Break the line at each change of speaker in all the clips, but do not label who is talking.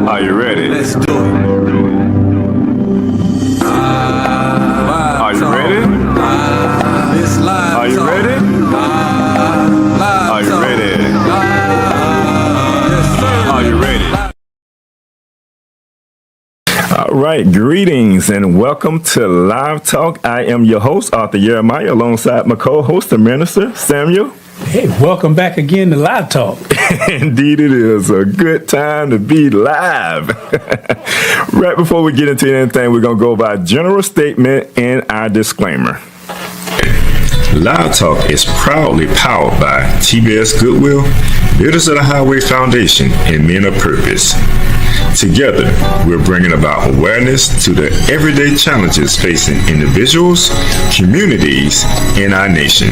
Are you ready?
Let's do it.
Are you ready?
It's live.
Are you ready? Are you ready? Are you ready? All right, greetings and welcome to Live Talk. I am your host, Arthur Jeremiah, alongside my co-host, the minister, Samuel.
Hey, welcome back again to Live Talk.
Indeed, it is a good time to be live. Right before we get into anything, we're going to go by general statement and our disclaimer.
Live Talk is proudly powered by TBS Goodwill, Builders of the Highway Foundation, and Men of Purpose. Together, we're bringing about awareness to the everyday challenges facing individuals, communities, and our nation.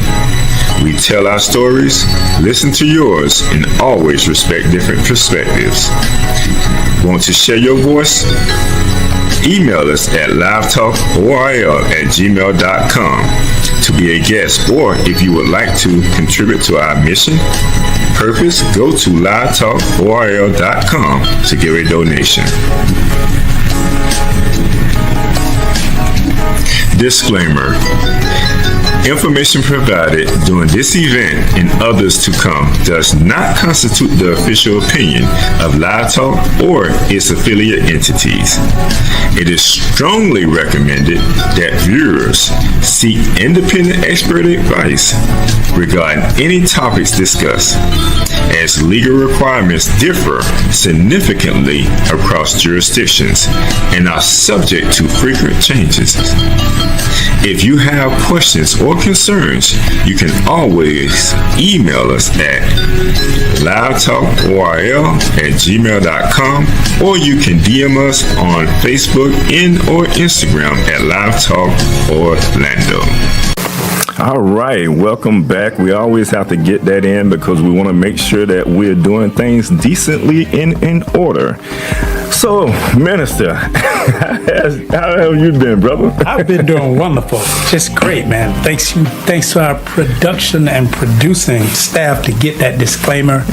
We tell our stories, listen to yours, and always respect different perspectives. Want to share your voice? Email us at livetalkorl@gmail.com to be a guest, or if you would like to contribute to our mission, purpose, go to livetalkorl.com to give a donation. Disclaimer. Information provided during this event and others to come does not constitute the official opinion of Live Talk or its affiliate entities. It is strongly recommended that viewers seek independent expert advice regarding any topics discussed, as legal requirements differ significantly across jurisdictions and are subject to frequent changes. If you have questions or concerns, you can always email us at livetalkorl@gmail.com, or you can DM us on Facebook and or Instagram at Live Talk Orlando.
All right, welcome back. We always have to get that in because we want to make sure that we're doing things decently and in order. So, Minister, how have you been, brother?
I've been doing wonderful. Just great, man. Thanks to our production and producing staff to get that disclaimer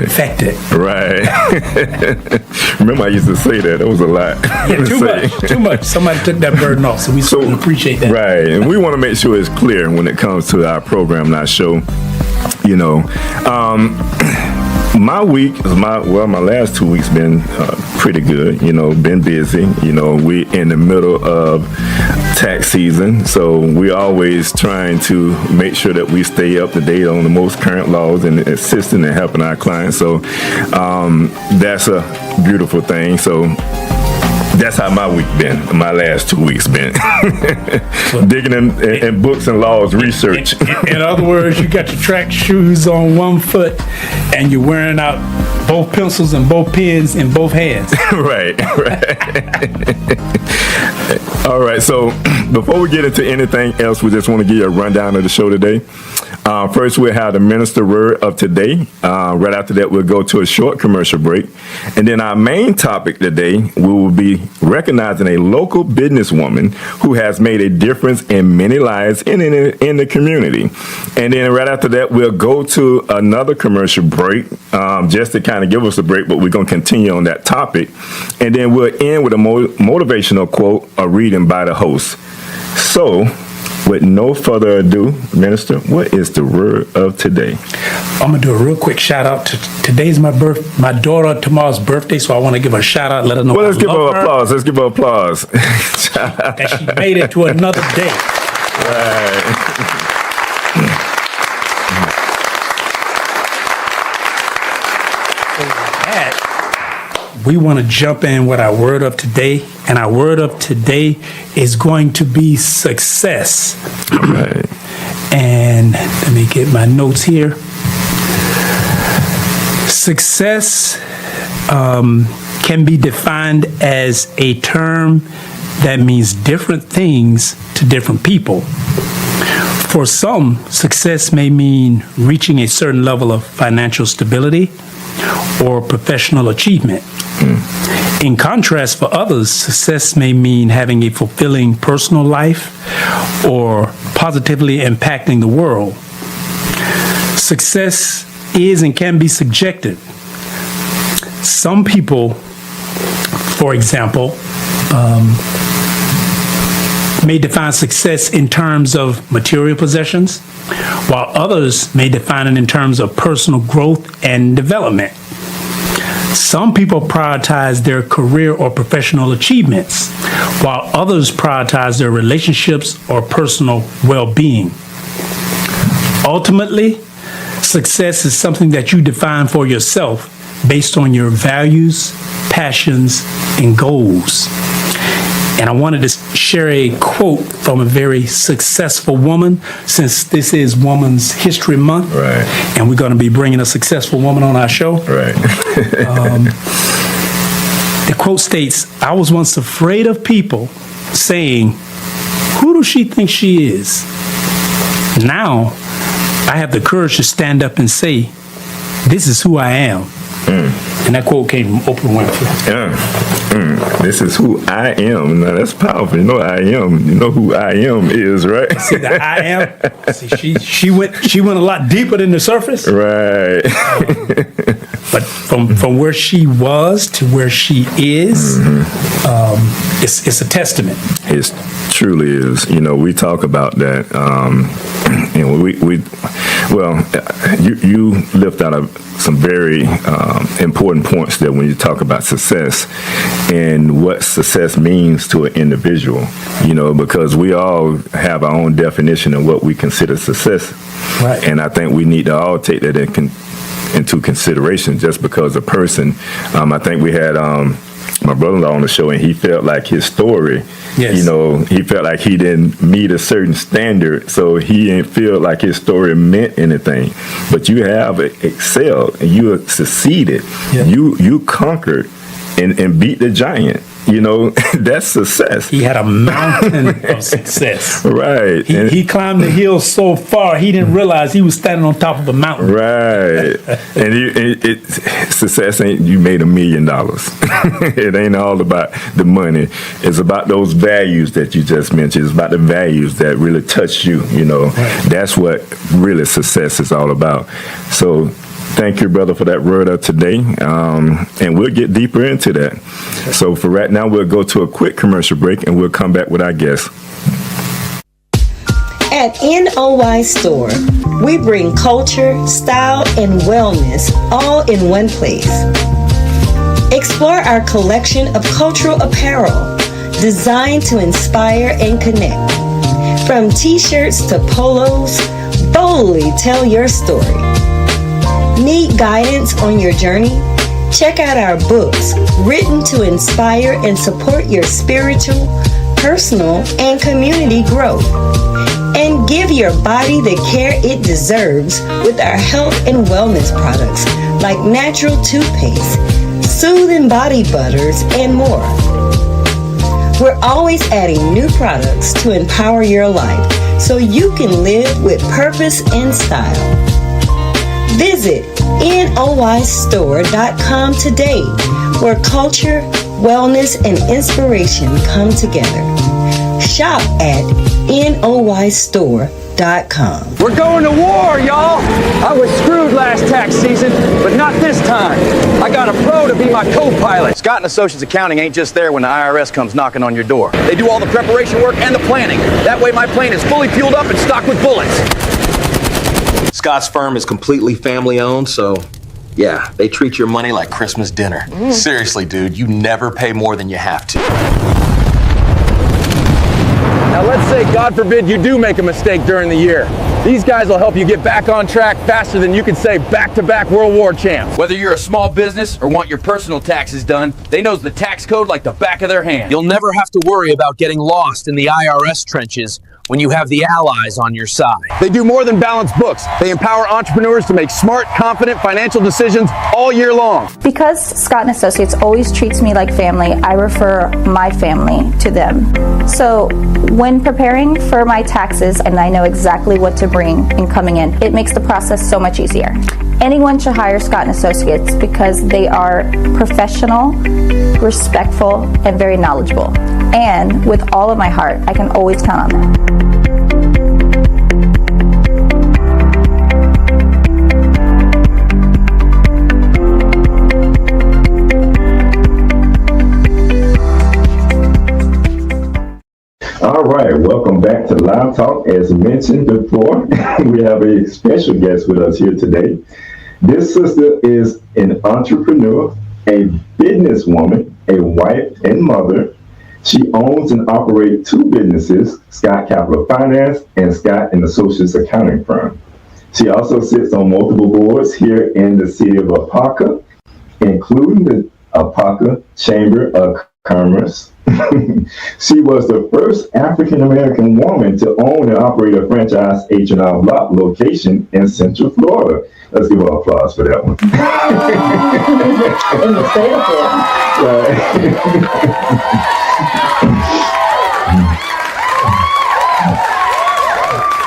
effected.
Right. Remember I used to say that. It was a lot.
Yeah, too much. Somebody took that burden off, so we certainly appreciate that.
Right, and we want to make sure it's clear when it comes to our program and our show. You know, my last 2 weeks been pretty good. You know, been busy. You know, we in the middle of tax season, so we always trying to make sure that we stay up to date on the most current laws and assisting and helping our clients. So that's a beautiful thing. So that's how my week been. My last 2 weeks been digging in books and laws, research.
In other words, you got your track shoes on one foot, and you're wearing out both pencils and both pens in both hands.
Right. All right. So before we get into anything else, we just want to give you a rundown of the show today. First, we'll have the minister word of today. Right after that, we'll go to a short commercial break. And then our main topic today, we will be recognizing a local businesswoman who has made a difference in many lives in the community. And then right after that, we'll go to another commercial break just to kind of give us a break, but we're going to continue on that topic. And then we'll end with a motivational quote, a reading by the host. So, with no further ado, Minister, what is the word of today?
I'm gonna do a real quick shout out to today's my daughter tomorrow's birthday, so I want to give her a shout out, let her know.
Well, let's give her applause. Let's give her applause.
That she made it to another day.
Right.
We want to jump in with our word of today, and our word of today is going to be success.
Right.
And let me get my notes here. Success can be defined as a term that means different things to different people. For some, success may mean reaching a certain level of financial stability or professional achievement. In contrast, for others, success may mean having a fulfilling personal life or positively impacting the world. Success is and can be subjective. Some people for example, may define success in terms of material possessions, while others may define it in terms of personal growth and development. Some people prioritize their career or professional achievements, while others prioritize their relationships or personal well-being. Ultimately, success is something that you define for yourself based on your values, passions, and goals. And I wanted to share a quote from a very successful woman, since this is Women's History Month.
Right.
And we're going to be bringing a successful woman on our show.
Right.
The quote states, "I was once afraid of people saying, 'Who does she think she is?' Now, I have the courage to stand up and say, 'This is who I am.'" And that quote came from Oprah Winfrey.
Yeah. This is who I am. Now that's powerful. You know I am. You know who I am is, right?
See, the I am. See, she went a lot deeper than the surface.
Right.
But from where she was to where she is, it's a testament.
It truly is. You know, we talk about that. You know, you lift out some very important points there when you talk about success and what success means to an individual. You know, because we all have our own definition of what we consider success.
Right.
And I think we need to all take that into consideration. Just because a person, I think we had my brother-in-law on the show, and he felt like his story,
Yes.
you know, he felt like he didn't meet a certain standard, so he didn't feel like his story meant anything. But you have excelled, and you have succeeded.
Yeah.
You conquered and beat the giant. You know, that's success.
He had a mountain of success.
Right.
He climbed the hill so far, he didn't realize he was standing on top of a mountain.
Right. And success ain't you made $1 million. It ain't all about the money. It's about those values that you just mentioned. It's about the values that really touch you, you know.
Right.
That's what really success is all about. So thank you, brother, for that word of today. And we'll get deeper into that. So for right now, we'll go to a quick commercial break, and we'll come back with our guest.
At NOY Store, we bring culture, style, and wellness all in one place. Explore our collection of cultural apparel designed to inspire and connect. From t-shirts to polos, boldly tell your story. Need guidance on your journey? Check out our books written to inspire and support your spiritual, personal, and community growth. And give your body the care it deserves with our health and wellness products like natural toothpaste, soothing body butters, and more. We're always adding new products to empower your life so you can live with purpose and style. Visit NOYstore.com today, where culture, wellness, and inspiration come together. Shop at NOYstore.com.
We're going to war, y'all! I was screwed last tax season, but not this time. I got a pro to be my co-pilot. Scott & Associates Accounting ain't just there when the IRS comes knocking on your door. They do all the preparation work and the planning. That way my plane is fully fueled up and stocked with bullets.
Scott's firm is completely family owned, so yeah, they treat your money like Christmas dinner. Seriously, dude, you never pay more than you have to.
Now let's say, God forbid, you do make a mistake during the year. These guys will help you get back on track faster than you could say back-to-back World War champs. Whether you're a small business or want your personal taxes done, they know the tax code like the back of their hand.
You'll never have to worry about getting lost in the IRS trenches when you have the allies on your side.
They do more than balance books. They empower entrepreneurs to make smart, confident financial decisions all year long.
Because Scott & Associates always treats me like family, I refer my family to them. So when preparing for my taxes, and I know exactly what to bring in coming in, it makes the process so much easier. Anyone should hire Scott & Associates because they are professional, respectful, and very knowledgeable. And with all of my heart, I can always count on them.
All right, welcome back to Live Talk. As mentioned before, we have a special guest with us here today. This sister is an entrepreneur, a businesswoman, a wife and mother. She owns and operates 2 businesses, Scott Capital Finance and Scott and Associates Accounting Firm. She also sits on multiple boards here in the city of Apopka, including the Apopka Chamber of Commerce. She was the first African-American woman to own and operate a franchise H&R Block location in Central Florida. Let's give her applause for that one.
In the state of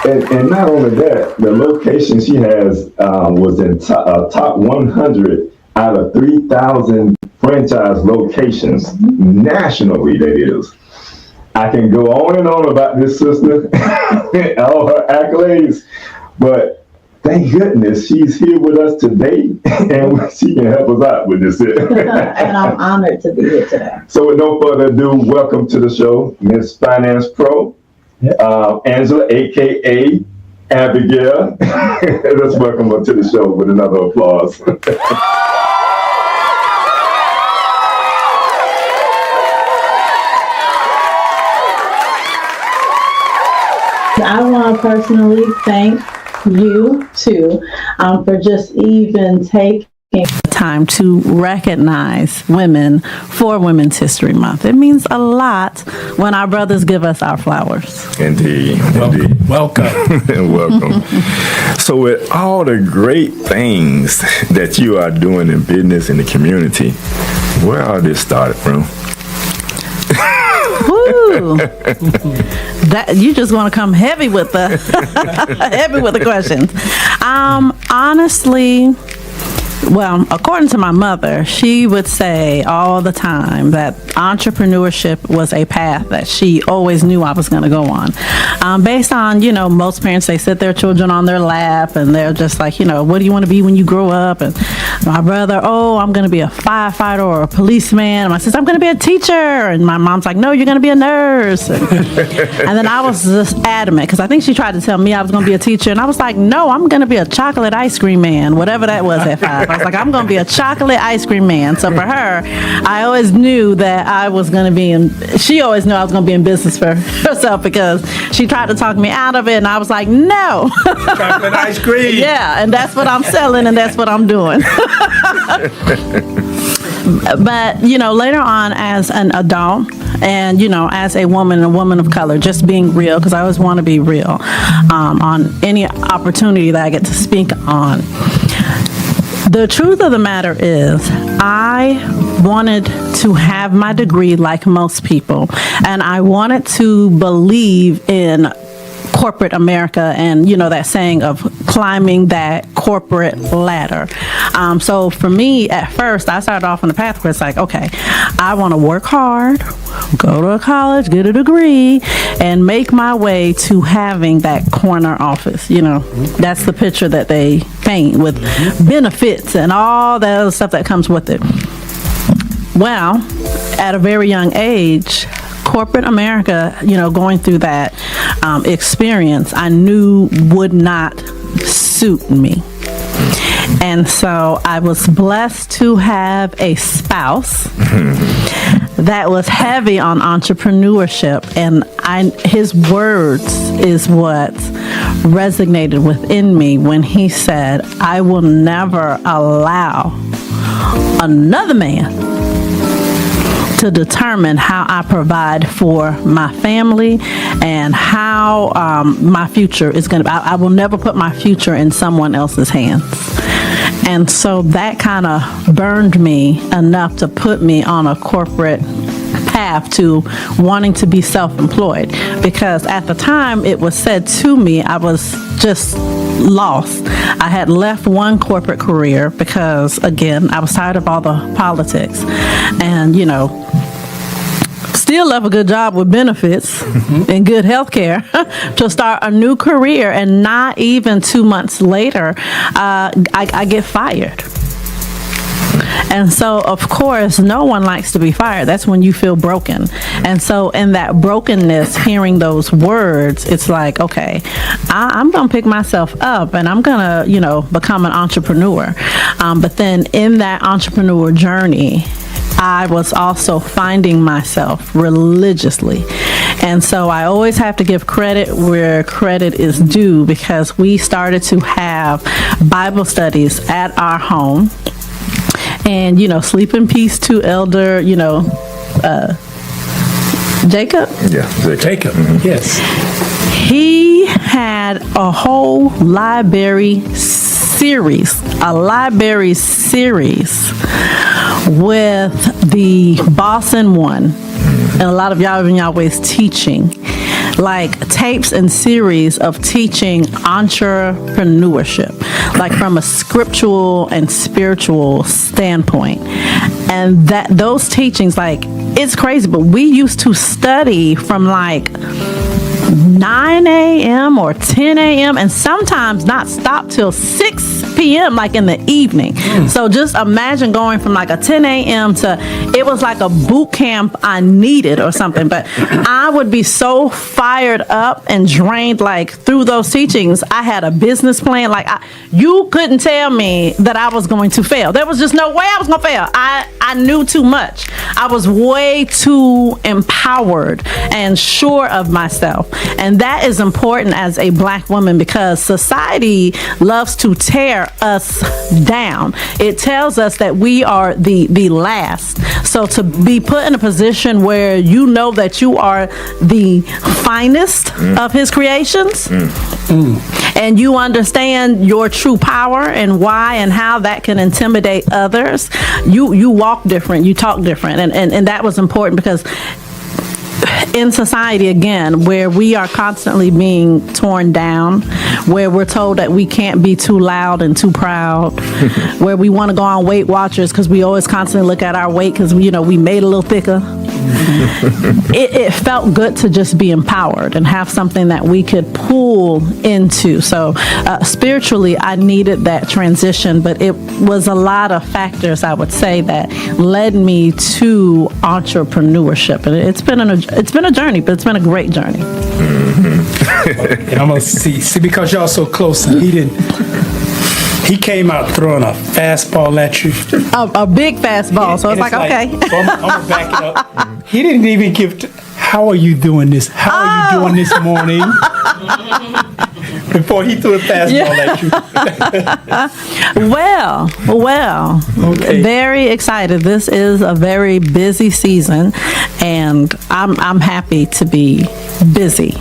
Florida.
And not only that, the location she has was in top 100 out of 3,000 franchise locations nationally, that is. I can go on and on about this sister, all her accolades, but thank goodness she's here with us today and she can help us out with this.
And I'm honored to be here today.
So with no further ado, welcome to the show, Miss Finance Pro, Angela, AKA Abigail. Let's welcome her to the show with another applause.
I want to personally thank you too for just even taking time to recognize women for Women's History Month. It means a lot when our brothers give us our flowers.
Indeed.
Welcome.
Welcome. So with all the great things that you are doing in business in the community, where all this started from?
Woo! That you just want to come heavy with the questions. Honestly, well, according to my mother, she would say all the time that entrepreneurship was a path that she always knew I was going to go on. Based on, most parents, they sit their children on their lap and they're just like, what do you want to be when you grow up? And my brother, I'm going to be a firefighter or a policeman. And my sister, I'm going to be a teacher. And my mom's like, no, you're going to be a nurse. And then I was just adamant because I think she tried to tell me I was going to be a teacher. And I was like, no, I'm going to be a chocolate ice cream man, whatever that was at 5. I was like, I'm going to be a chocolate ice cream man. So for her, I always knew that I was going to be she always knew I was going to be in business for herself because she tried to talk me out of it. And I was like, no.
Chocolate ice cream.
Yeah. And that's what I'm selling and that's what I'm doing. But, later on as an adult and, as a woman of color, just being real, because I always want to be real on any opportunity that I get to speak on. The truth of the matter is, I wanted to have my degree like most people, and I wanted to believe in corporate America and, that saying of climbing that corporate ladder. So for me, at first, I started off on the path where it's like, okay, I want to work hard, go to a college, get a degree, and make my way to having that corner office. That's the picture that they paint with benefits and all that other stuff that comes with it. Well, at a very young age, corporate America, going through that experience, I knew would not suit me. And so I was blessed to have a spouse that was heavy on entrepreneurship, and his words is what resonated within me when he said, I will never allow another man to determine how I provide for my family and how my future is going to be. I will never put my future in someone else's hands. And so that kind of burned me enough to put me on a corporate path to wanting to be self-employed, because at the time it was said to me, I was just lost. I had left one corporate career because, again, I was tired of all the politics and, still left a good job with benefits and good health care to start a new career. And not even 2 months later, I get fired. And so, of course, no one likes to be fired. That's when you feel broken. And so, in that brokenness, hearing those words, it's like, okay, I'm going to pick myself up and I'm going to, become an entrepreneur. But then in that entrepreneur journey, I was also finding myself religiously. And so I always have to give credit where credit is due, because we started to have Bible studies at our home. And, sleep in peace to Elder, Jacob.
Yeah,
Jacob, yes.
He had a whole library series with the Boss in One. And a lot of y'all in y'all ways teaching, like tapes and series of teaching entrepreneurship, like from a scriptural and spiritual standpoint. And that those teachings, like, it's crazy, but we used to study from like 9 a.m. or 10 a.m. and sometimes not stop till 6 p.m. like in the evening. So just imagine going from like a 10 a.m. to, it was like a boot camp I needed or something. But I would be so fired up and drained, like through those teachings. I had a business plan. Like you couldn't tell me that I was going to fail. There was just no way I was going to fail. I knew too much. I was way too empowered and sure of myself. And that is important as a Black woman, because society loves to tear us down. It tells us that we are the last. So to be put in a position where you know that you are the finest of his creations, and you understand your true power and why and how that can intimidate others, you walk different, you talk different. And that was important, because in society, again, where we are constantly being torn down, where we're told that we can't be too loud and too proud, where we want to go on Weight Watchers because we always constantly look at our weight because, we made a little thicker. It felt good to just be empowered and have something that we could pull into. So spiritually, I needed that transition, but it was a lot of factors, I would say, that led me to entrepreneurship. And it's been a journey, but it's been a great journey.
And I'm gonna see because y'all so close, and he came out throwing a fastball at you.
A big fastball. So it's like, okay.
So I'm gonna back it up. He didn't even how are you doing this? How are you doing this morning? Before he threw a fastball at you.
Well,
okay.
Very excited. This is a very busy season, and I'm happy to be busy.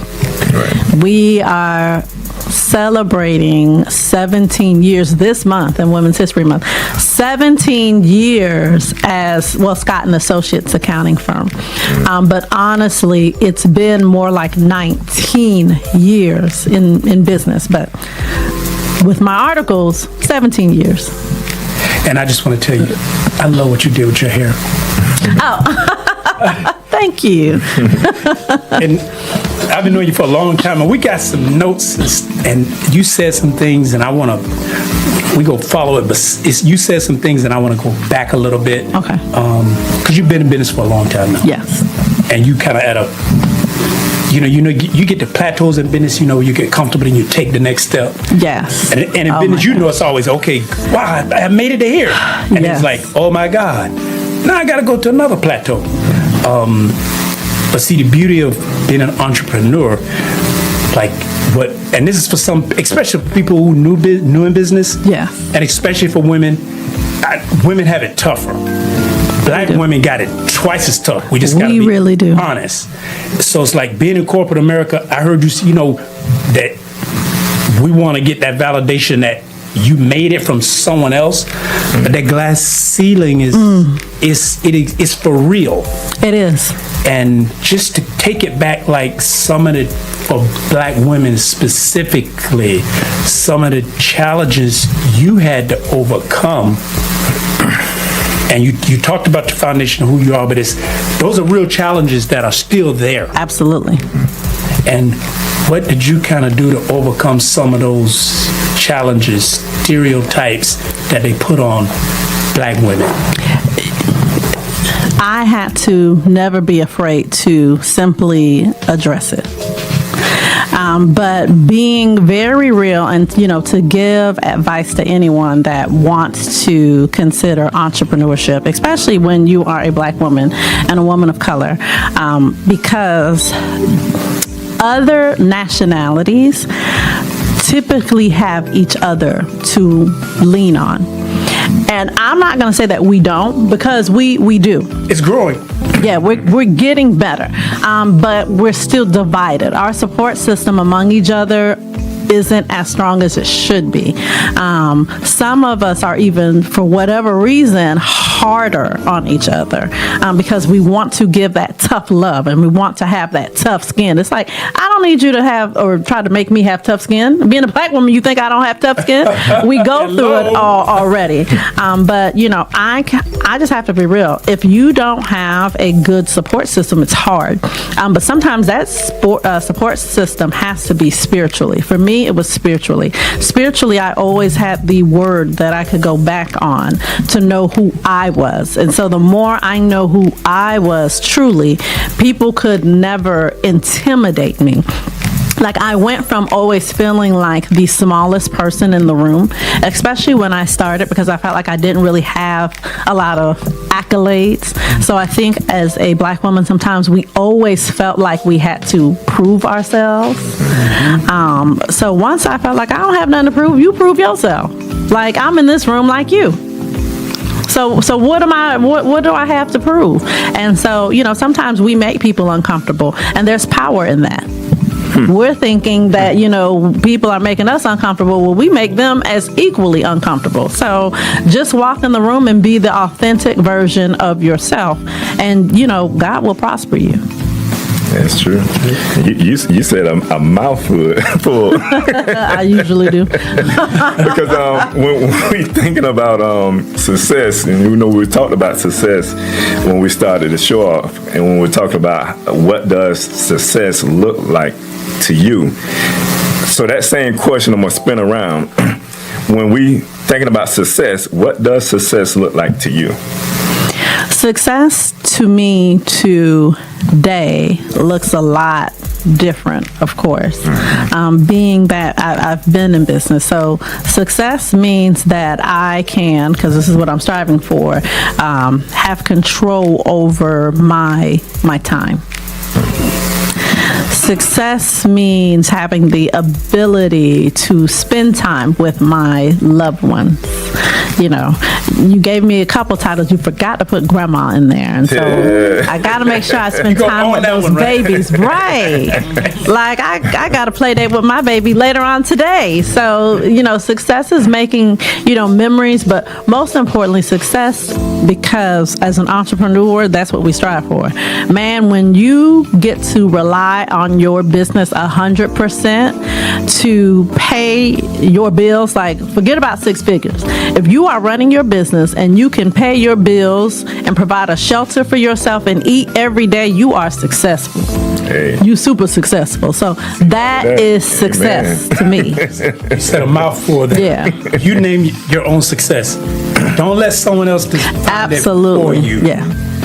Right.
We are celebrating 17 years this month in Women's History Month. 17 years as, Scott & Associates accounting firm. But honestly, it's been more like 19 years in business. But with my articles, 17 years.
And I just want to tell you, I love what you did with your hair.
Oh, thank you.
And I've been knowing you for a long time, and we got some notes, and you said some things, and we go follow it, but you said some things, and I want to go back a little bit.
Okay.
Because you've been in business for a long time now.
Yes.
And you kind of at a, you get to plateaus in business, you get comfortable and you take the next step.
Yes.
And in business, it's always, okay, wow, I made it to here. And
Yes.
it's like, oh my God, now I got to go to another plateau. But see, the beauty of being an entrepreneur, and this is for some, especially for people who new in business.
Yeah.
And especially for women, women have it tougher. Black women got it twice as tough. We just got to be
really do.
honest. So it's like being in corporate America. I heard you, that we want to get that validation that you made it from someone else, but that glass ceiling is for real.
It is.
And just to take it back, like some of the, for Black women specifically, some of the challenges you had to overcome. And you talked about the foundation of who you are, but those are real challenges that are still there.
Absolutely.
And what did you kind of do to overcome some of those challenges, stereotypes that they put on black women?
I had to never be afraid to simply address it. But being very real and, to give advice to anyone that wants to consider entrepreneurship, especially when you are a black woman and a woman of color, because other nationalities typically have each other to lean on. And I'm not going to say that we don't, because we do.
It's growing.
Yeah, we're getting better, but we're still divided. Our support system among each other isn't as strong as it should be. Some of us are even, for whatever reason, harder on each other because we want to give that tough love and we want to have that tough skin. It's like, I don't need you to have or try to make me have tough skin. Being a black woman, you think I don't have tough skin? We go through it all already. But, I just have to be real. If you don't have a good support system, it's hard. But sometimes that support system has to be spiritually. For me, it was spiritually. Spiritually, I always had the word that I could go back on to know who I was. And so the more I know who I was truly, people could never intimidate me. Like, I went from always feeling like the smallest person in the room, especially when I started, because I felt like I didn't really have a lot of accolades. So I think as a black woman, sometimes we always felt like we had to prove ourselves. So once I felt like I don't have nothing to prove, you prove yourself. Like, I'm in this room like you. So what do I have to prove? And so, sometimes we make people uncomfortable, and there's power in that. We're thinking that, people are making us uncomfortable. Well, we make them as equally uncomfortable. So just walk in the room and be the authentic version of yourself. And, God will prosper you.
That's true. You said a mouthful.
I usually do.
Because when we thinking about success, and we talked about success when we started the show off, and when we talked about what does success look like to you. So that same question I'm gonna spin around. When we thinking about success, what does success look like to you?
Success to me today looks a lot different, of course. Being that I've been in business, so success means that I can, because this is what I'm striving for, have control over my time. Success means having the ability to spend time with my loved ones. You gave me a couple titles. You forgot to put grandma in there. And so I got to make sure I spend time with those babies. Right. Like, I got a play date with my baby later on today. So, success is making, memories, but most importantly, success, because as an entrepreneur, that's what we strive for. Man, when you get to rely on your business 100% to pay your bills, like, forget about six figures. If you are running your business and you can pay your bills and provide a shelter for yourself and eat every day, you are successful.
Hey.
You super successful. So that is success to me.
You said a mouthful there.
Yeah.
You name your own success. Don't let someone else define it for you.
Yeah.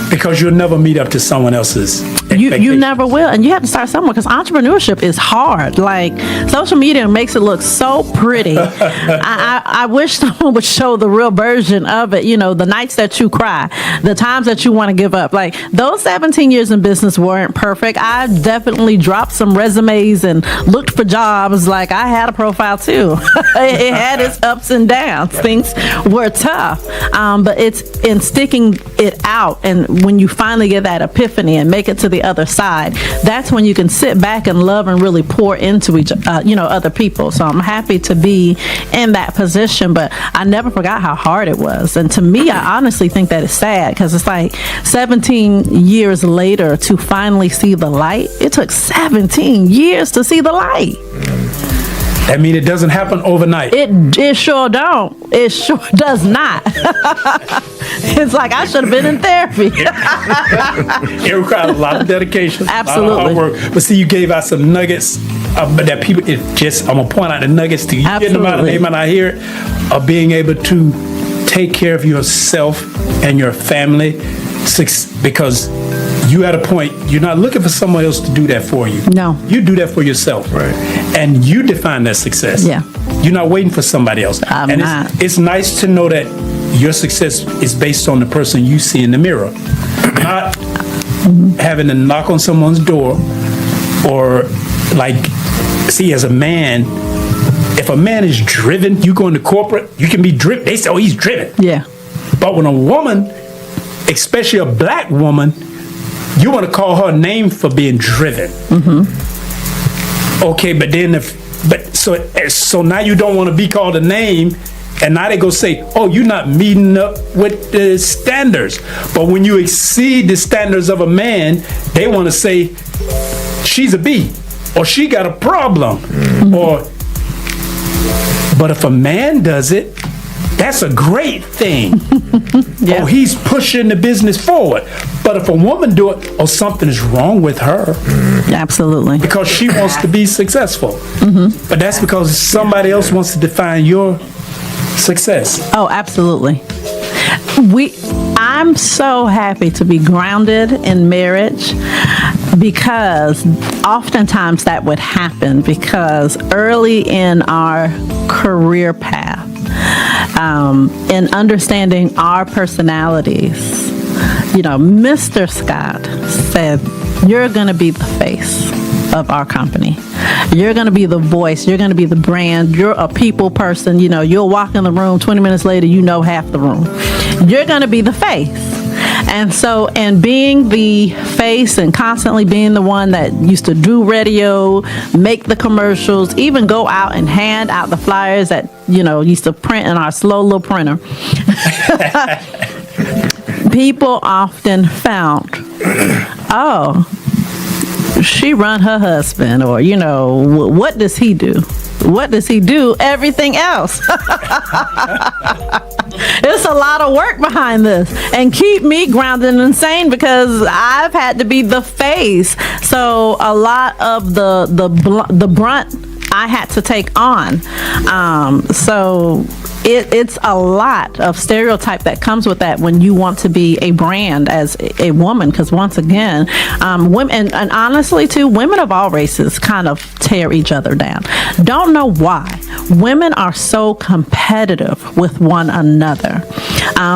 Because you'll never meet up to someone else's expectations.
You never will, and you have to start somewhere, because entrepreneurship is hard. Like, social media makes it look so pretty. I wish someone would show the real version of it. The nights that you cry, the times that you want to give up. Like, those 17 years in business weren't perfect. I definitely dropped some resumes and looked for jobs. Like, I had a profile too. It had its ups and downs. Things were tough, but it's in sticking it out, and when you finally get that epiphany and make it to the other side, that's when you can sit back and love and really pour into other people. So I'm happy to be in that position, but I never forgot how hard it was. And to me, I honestly think that it's sad, because it's like 17 years later to finally see the light. It took 17 years to see the light.
That means it doesn't happen overnight.
It sure don't. It sure does not. It's like I should have been in therapy.
It requires a lot of dedication,
absolutely,
a lot of hard work. But see, you gave out some nuggets that people. I'm gonna point out the nuggets to you.
Get
them out, and they might not hear it, of being able to take care of yourself and your family, because you at a point, you're not looking for someone else to do that for you.
No.
You do that for yourself.
Right.
And you define that success.
Yeah.
You're not waiting for somebody else.
I'm
and
not.
It's nice to know that your success is based on the person you see in the mirror. Not having to knock on someone's door or see, as a man, if a man is driven, you go into corporate, you can be driven. They say, oh, he's driven.
Yeah.
But when a woman, especially a black woman, you want to call her name for being driven. Okay, but then so now you don't want to be called a name, and now they go say, oh, you're not meeting up with the standards. But when you exceed the standards of a man, they want to say she's a B, or she got a problem, but if a man does it, that's a great thing.
Yeah.
Oh, he's pushing the business forward. But if a woman do it, oh, something is wrong with her.
Absolutely.
Because she wants to be successful. But that's because somebody else wants to define your success.
Oh, absolutely. I'm so happy to be grounded in marriage, because oftentimes that would happen because early in our career path, in understanding our personalities, Mr. Scott said, you're going to be the face of our company. You're going to be the voice. You're going to be the brand. You're a people person. You'll walk in the room, 20 minutes later, half the room. You're going to be the face. And being the face and constantly being the one that used to do radio, make the commercials, even go out and hand out the flyers that, used to print in our slow little printer. People often found, oh, she run her husband, or, what does he do? What does he do? Everything else. It's a lot of work behind this, and keep me grounded and sane because I've had to be the face. So a lot of the brunt I had to take on. So it's a lot of stereotype that comes with that when you want to be a brand as a woman, because once again, women, and honestly too, women of all races kind of tear each other down. Don't know why. Women are so competitive with one another.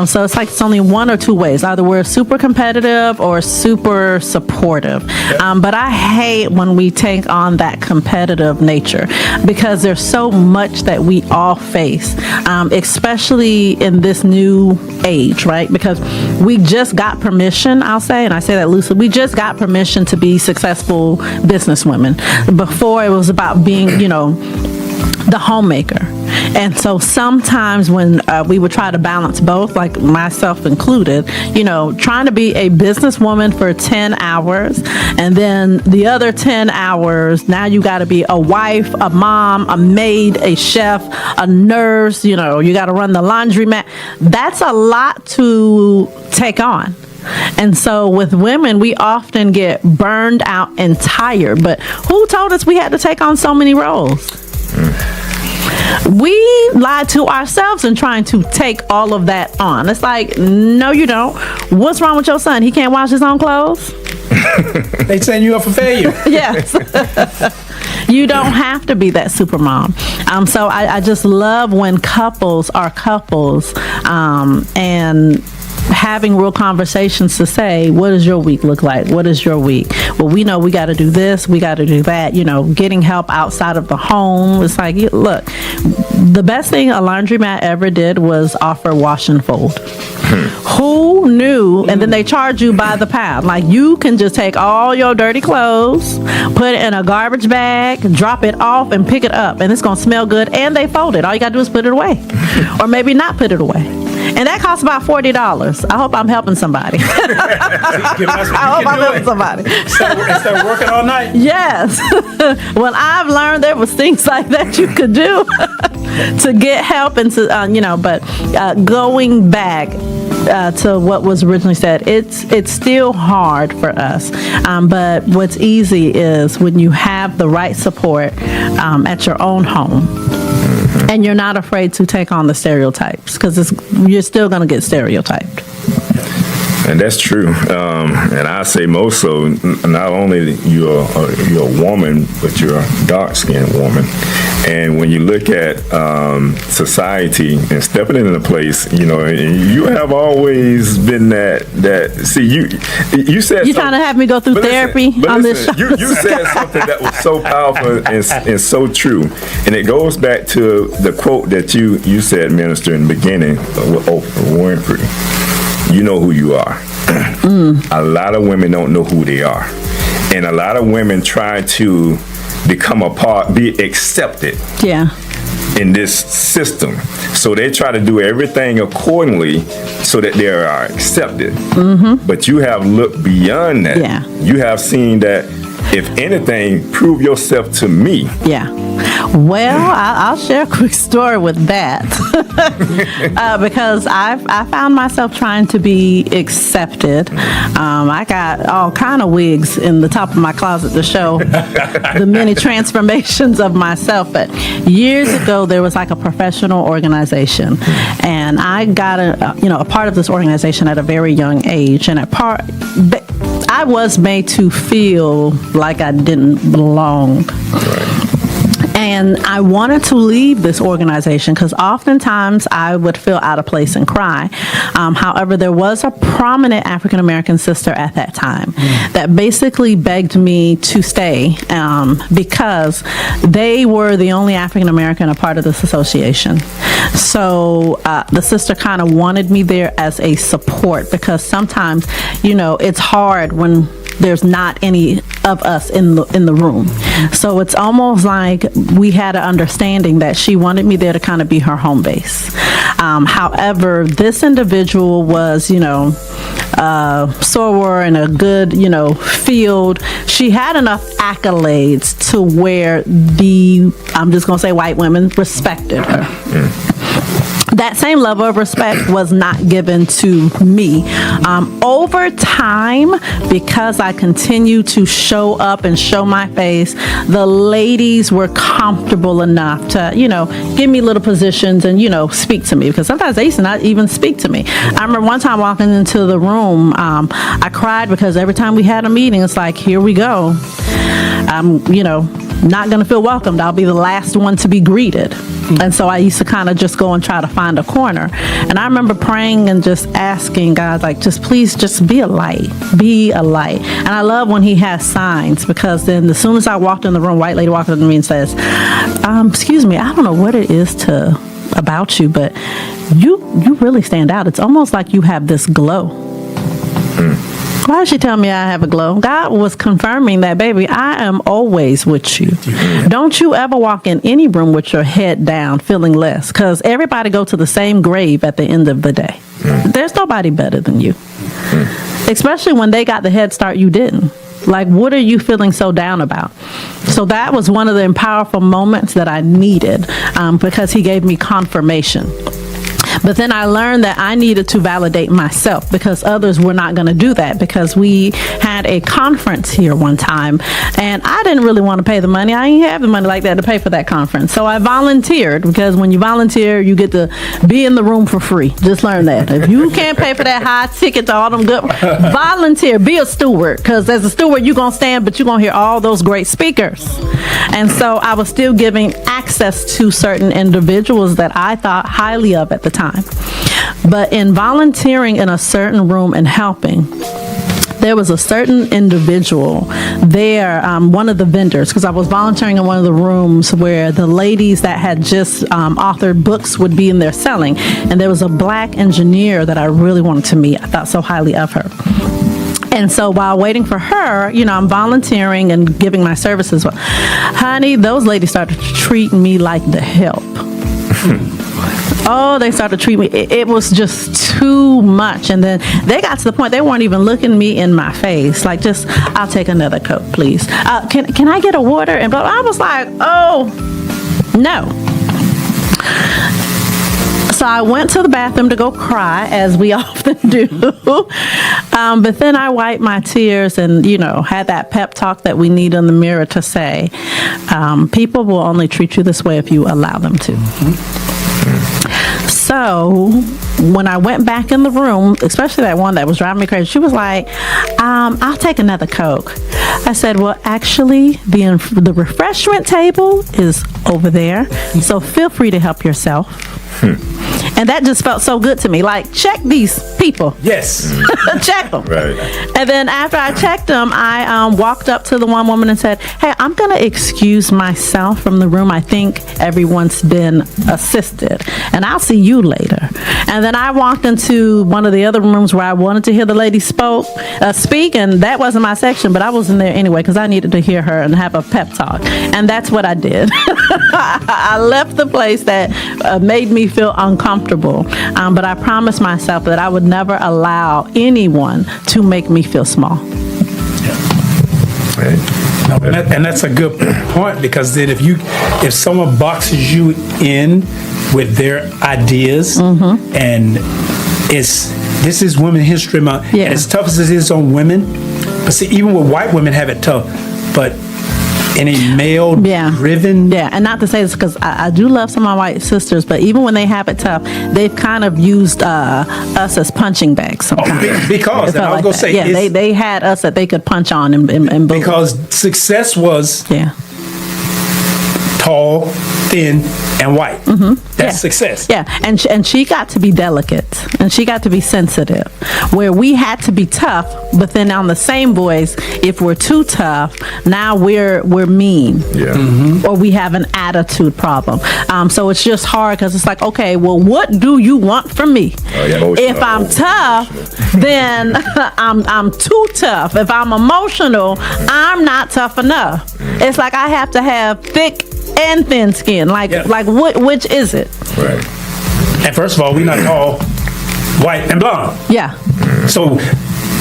So it's only one or two ways. Either we're super competitive or super supportive. But I hate when we take on that competitive nature, because there's so much that we all face, especially in this new age, right? Because we just got permission, I'll say, and I say that loosely, we just got permission to be successful businesswomen. Before, it was about being, the homemaker. And so sometimes when we would try to balance both, like myself included, trying to be a businesswoman for 10 hours, and then the other 10 hours, now you got to be a wife, a mom, a maid, a chef, a nurse, you got to run the laundromat. That's a lot to take on. And so with women, we often get burned out and tired. But who told us we had to take on so many roles? We lied to ourselves in trying to take all of that on. It's like, no, you don't. What's wrong with your son? He can't wash his own clothes?
They setting you up for failure.
Yes. You don't have to be that super mom. So I just love when couples are couples, and having real conversations to say, what does your week look like? What is your week? Well, we know we got to do this, we got to do that, getting help outside of the home. It's like, look, the best thing a laundromat ever did was offer wash and fold. Who knew? And then they charge you by the pound. Like, you can just take all your dirty clothes, put it in a garbage bag, drop it off, and pick it up, and it's going to smell good, and they fold it. All you got to do is put it away. Or maybe not put it away. And that costs about $40. I hope I'm helping somebody. I hope I'm helping somebody.
Instead of working all night?
Yes. Well, I've learned there was things like that you could do to get help and to, but going back to what was originally said, it's still hard for us. But what's easy is when you have the right support at your own home. And you're not afraid to take on the stereotypes because you're still going to get stereotyped.
And that's true. And I say most so, not only you're a woman, but you're a dark-skinned woman. And when you look at society and stepping into the place, you know, you have always been that. See, you said
you trying to have me go through therapy on this show?
You said something that was so powerful and so true, and it goes back to the quote that you said, Minister, in the beginning with Oprah Winfrey. You know who you are. A lot of women don't know who they are. And a lot of women try to become a part, be accepted in this system. So they try to do everything accordingly so that they are accepted. But you have looked beyond that.
Yeah.
You have seen that, if anything, prove yourself to me.
Yeah. Well, I'll share a quick story with that because I found myself trying to be accepted. I got all kind of wigs in the top of my closet to show the many transformations of myself. But years ago, there was like a professional organization, and I got a part of this organization at a very young age, and I was made to feel like I didn't belong. And I wanted to leave this organization because oftentimes I would feel out of place and cry. However, there was a prominent African American sister at that time that basically begged me to stay because they were the only African American a part of this association. So the sister kind of wanted me there as a support because sometimes, you know, it's hard when there's not any of us in the room. So it's almost like we had an understanding that she wanted me there to kind of be her home base. However, this individual was, you know, soror in a good, you know, field. She had enough accolades to where I'm just going to say white women respected her. That same level of respect was not given to me. Over time, because I continued to show up and show my face, the ladies were comfortable enough to, you know, give me little positions and, you know, speak to me, because sometimes they used to not even speak to me. I remember one time walking into the room, I cried because every time we had a meeting, it's like, here we go. I'm, you know, not going to feel welcomed. I'll be the last one to be greeted. And so I used to kind of just go and try to find a corner. And I remember praying and just asking God, like, just please just be a light. Be a light. And I love when he has signs, because then as soon as I walked in the room, white lady walked up to me and says, excuse me, I don't know what it is about you, but you really stand out. It's almost like you have this glow. Why did she tell me I have a glow? God was confirming that, baby, I am always with you. Don't you ever walk in any room with your head down feeling less, because everybody go to the same grave at the end of the day. There's nobody better than you, especially when they got the head start you didn't. Like, what are you feeling so down about? So that was one of the powerful moments that I needed, because he gave me confirmation. But then I learned that I needed to validate myself, because others were not going to do that, because we had a conference here one time and I didn't really want to pay the money. I didn't have the money like that to pay for that conference. So I volunteered, because when you volunteer, you get to be in the room for free. Just learn that. If you can't pay for that high ticket to all them good, volunteer, be a steward, because as a steward, you're going to stand, but you're going to hear all those great speakers. And so I was still giving access to certain individuals that I thought highly of at the time. But in volunteering in a certain room and helping, there was a certain individual there, one of the vendors, because I was volunteering in one of the rooms where the ladies that had just authored books would be in there selling. And there was a black engineer that I really wanted to meet. I thought so highly of her. And so while waiting for her, you know, I'm volunteering and giving my services. Honey, those ladies started treating me like the help. Oh, they started treating me. It was just too much. And then they got to the point they weren't even looking me in my face. Like, just, I'll take another Coke, please. Can I get a water? And blah, I was like, oh, no. So I went to the bathroom to go cry, as we often do. But then I wiped my tears and, had that pep talk that we need in the mirror to say, people will only treat you this way if you allow them to. So when I went back in the room, especially that one that was driving me crazy, she was like, I'll take another Coke. I said, well, actually, the refreshment table is over there, so feel free to help yourself. And that just felt so good to me. Like, check these people.
Yes.
Check them.
Right.
And then after I checked them, I walked up to the one woman and said, hey, I'm going to excuse myself from the room. I think everyone's been assisted. And I'll see you later. And then I walked into one of the other rooms where I wanted to hear the lady speak. And that wasn't my section, but I was in there anyway because I needed to hear her and have a pep talk. And that's what I did. I left the place that made me feel uncomfortable. But I promised myself that I would never allow anyone to make me feel small.
Right.
No, and that's a good point, because then if someone boxes you in with their ideas, and this is Women's History Month, and as tough as it is on women, but see, even with white women have it tough, but in a male-driven...
Yeah, and not to say this because I do love some of my white sisters, but even when they have it tough, they've kind of used us as punching bags sometimes.
Because, I was going to say...
Yeah, they had us that they could punch on and
because success was tall, thin, and white. That's success.
Yeah, and she got to be delicate, and she got to be sensitive, where we had to be tough, but then on the same voice, if we're too tough, now we're mean.
Yeah.
Or we have an attitude problem. So it's just hard because it's like, okay, well, what do you want from me? If I'm tough, then I'm too tough. If I'm emotional, I'm not tough enough. It's like I have to have thick and thin skin. Like which is it?
Right.
And first of all, we're not all white and blonde.
Yeah.
So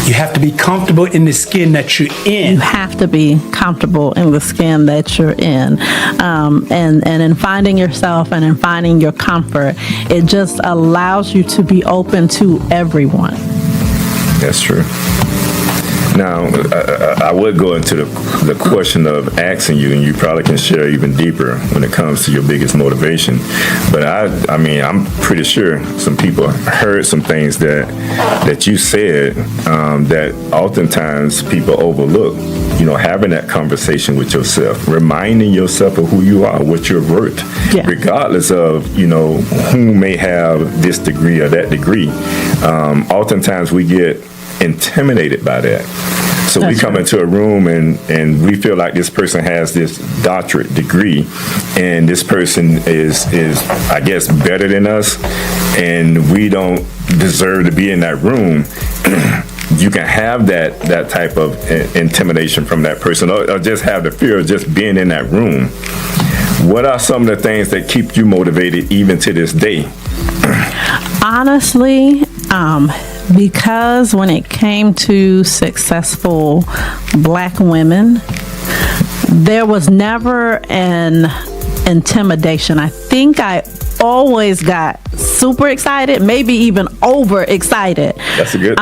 you have to be comfortable in the skin that you're in.
You have to be comfortable in the skin that you're in. And in finding yourself and in finding your comfort, it just allows you to be open to everyone.
That's true. Now, I would go into the question of asking you, and you probably can share even deeper when it comes to your biggest motivation. But I mean, I'm pretty sure some people heard some things that you said that oftentimes people overlook. Having that conversation with yourself, reminding yourself of who you are, what you're worth, regardless of, who may have this degree or that degree. Oftentimes we get intimidated by that. So we come into a room and we feel like this person has this doctorate degree and this person is I guess better than us, and we don't deserve to be in that room. You can have that type of intimidation from that person, or just have the fear of just being in that room. What are some of the things that keep you motivated even to this day?
Honestly, because when it came to successful Black women, there was never an intimidation. I think I always got super excited, maybe even overexcited.
That's a good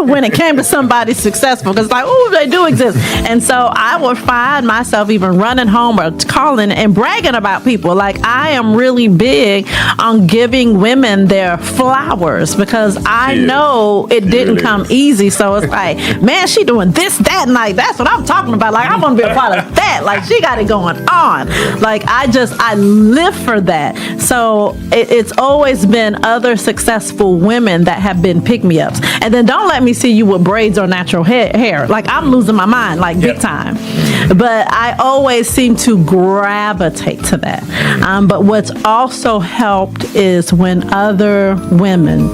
when it came to somebody successful, because like, oh, they do exist. And so I would find myself even running home or calling and bragging about people. Like, I am really big on giving women their flowers, because I know it didn't come easy. So it's like, man, she doing this, that, and like, that's what I'm talking about. Like, I want to be a part of that. Like, she got it going on. Like, I live for that. So it's always been other successful women that have been pick-me-ups. And then don't let me see you with braids or natural hair. Like, I'm losing my mind, like, big time. But I always seem to gravitate to that. But what's also helped is when other women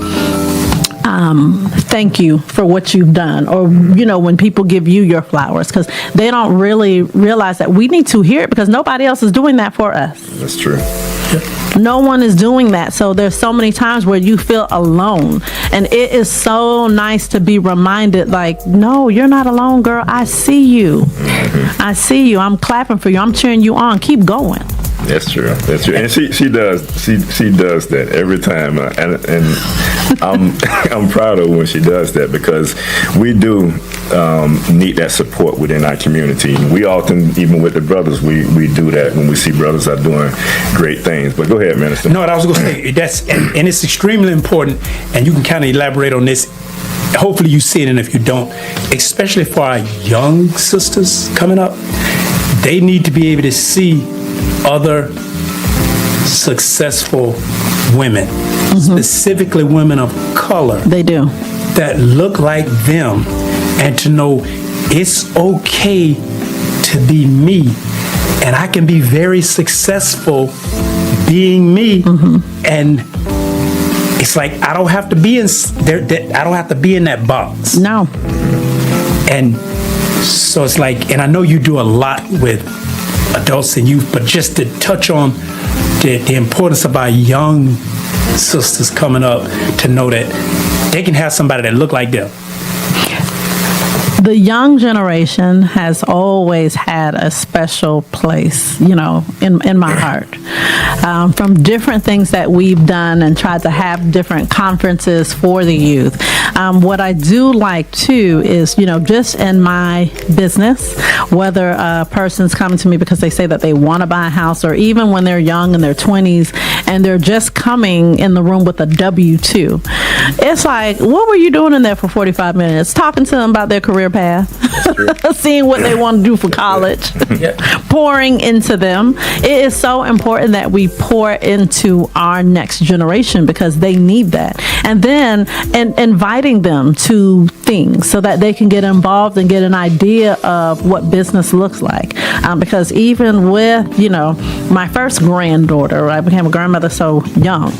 thank you for what you've done, or when people give you your flowers, because they don't really realize that we need to hear it, because nobody else is doing that for us.
That's true.
No one is doing that. So there's so many times where you feel alone, and it is so nice to be reminded, like, no, you're not alone, girl. I see you. I see you. I'm clapping for you. I'm cheering you on. Keep going.
That's true. That's true. And she does that every time, and I'm proud of her when she does that, because we do need that support within our community. We often, even with the brothers, we do that when we see brothers are doing great things. But go ahead, Minister.
No, I was going to say that's and it's extremely important, and you can kind of elaborate on this. Hopefully you see it, and if you don't, especially for our young sisters coming up, they need to be able to see other successful women, specifically women of color.
They do.
That look like them, and to know it's okay to be me, and I can be very successful being me, and it's like I don't have to be in I don't have to be in that box.
No.
And so it's like, and I know you do a lot with adults and youth, but just to touch on the importance of our young sisters coming up, to know that they can have somebody that look like them.
The young generation has always had a special place, you know, in my heart. From different things that we've done and tried to have different conferences for the youth. What I do like too is, you know, just in my business, whether a person's coming to me because they say that they want to buy a house, or even when they're young in their 20s and they're just coming in the room with a W-2. It's like, what were you doing in there for 45 minutes? Talking to them about their career path, seeing what they want to do for college, pouring into them. It is so important that we pour into our next generation, because they need that. And then inviting them to things so that they can get involved and get an idea of what business looks like. Because even with, you know, my first granddaughter, I became a grandmother so young.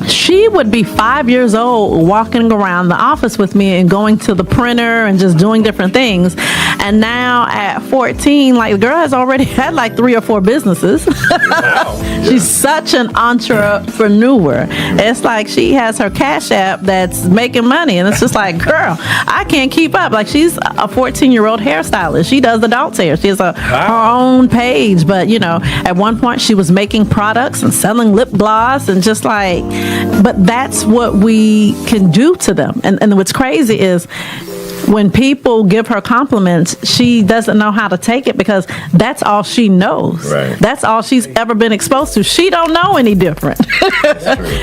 She would be 5 years old walking around the office with me and going to the printer and just doing different things. And now at 14, like, the girl has already had like 3 or 4 businesses. Wow. She's such an entrepreneur. It's like she has her Cash App that's making money. And it's just like, girl, I can't keep up. Like, she's a 14-year-old hairstylist. She does adult hair. She has her own page. But, you know, at one point she was making products and selling lip gloss and just like, but that's what we can do to them. And what's crazy is when people give her compliments, she doesn't know how to take it, because that's all she knows. Right. That's all she's ever been exposed to. She don't know any different.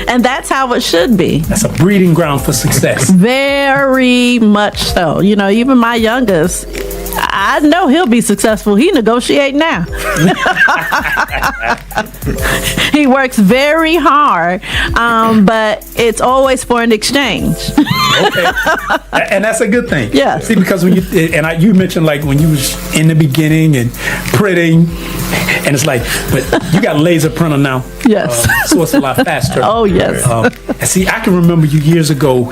And that's how it should be.
That's a breeding ground for success.
Very much so. You know, even my youngest, I know he'll be successful. He negotiate now. He works very hard, but it's always for an exchange.
Okay. And that's a good thing.
Yeah.
See, because when you mentioned like when you was in the beginning and printing, and it's like, but you got a laser printer now.
Yes.
So it's a lot faster.
Oh, yes.
And see, I can remember you years ago,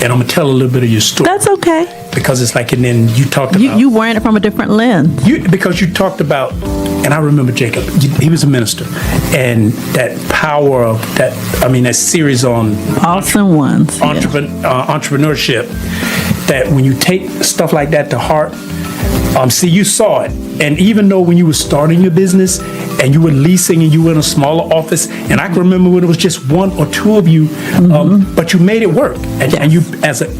and I'm gonna tell a little bit of your story.
That's okay.
Because it's like, and then you talked about...
You wearing it from a different lens.
Because you talked about, and I remember Jacob, he was a minister, and that power of that, that series on...
Awesome Ones.
Entrepreneurship, that when you take stuff like that to heart, see, you saw it. And even though when you were starting your business and you were leasing and you were in a smaller office, and I can remember when it was just 1 or 2 of you, but you made it work. And you, as an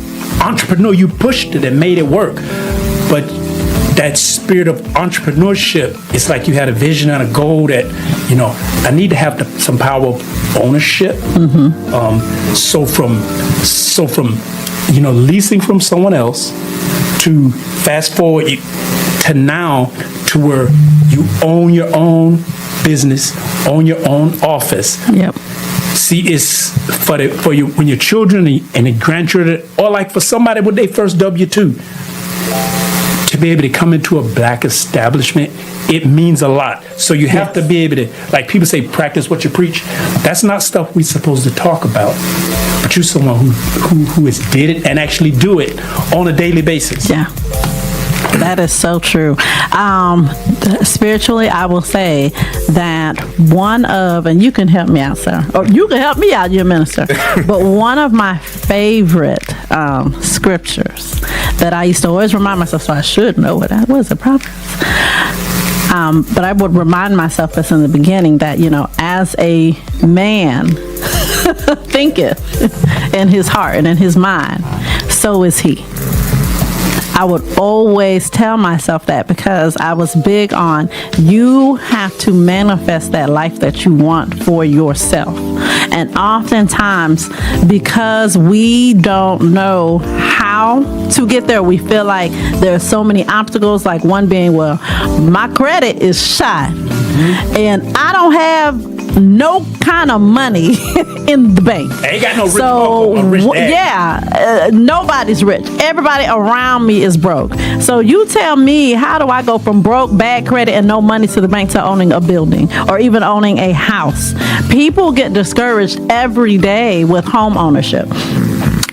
entrepreneur, you pushed it and made it work. But that spirit of entrepreneurship, it's like you had a vision and a goal that, you know, I need to have some power of ownership. So from, you know, leasing from someone else to fast forward to now to where you own your own business, own your own office.
Yep.
See, it's for you when your children and the grandchildren, or like for somebody with their first W-2, to be able to come into a black establishment, it means a lot. So you have to be able to, like people say, practice what you preach. That's not stuff we're supposed to talk about. But you're someone who has did it and actually do it on a daily basis.
Yeah. That is so true. Spiritually, I will say that one of, and you can help me out, sir, or you can help me out, you're a minister, but one of my favorite scriptures that I used to always remind myself, so I should know what that was, a prophet. But I would remind myself this in the beginning that, as a man thinketh in his heart and in his mind, so is he. I would always tell myself that because I was big on you have to manifest that life that you want for yourself. And oftentimes, because we don't know how to get there, we feel like there are so many obstacles, like one being, well, my credit is shot and I don't have no kind of money in the bank.
I ain't got no rich uncle or rich dad.
Nobody's rich. Everybody around me is broke. So you tell me, how do I go from broke, bad credit, and no money to the bank to owning a building or even owning a house? People get discouraged every day with home ownership.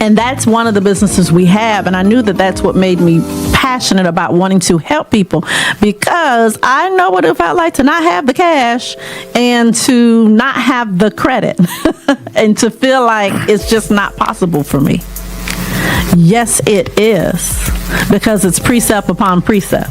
And that's one of the businesses we have. And I knew that that's what made me passionate about wanting to help people, because I know what it felt like to not have the cash and to not have the credit and to feel like it's just not possible for me. Yes, it is, because it's precept upon precept.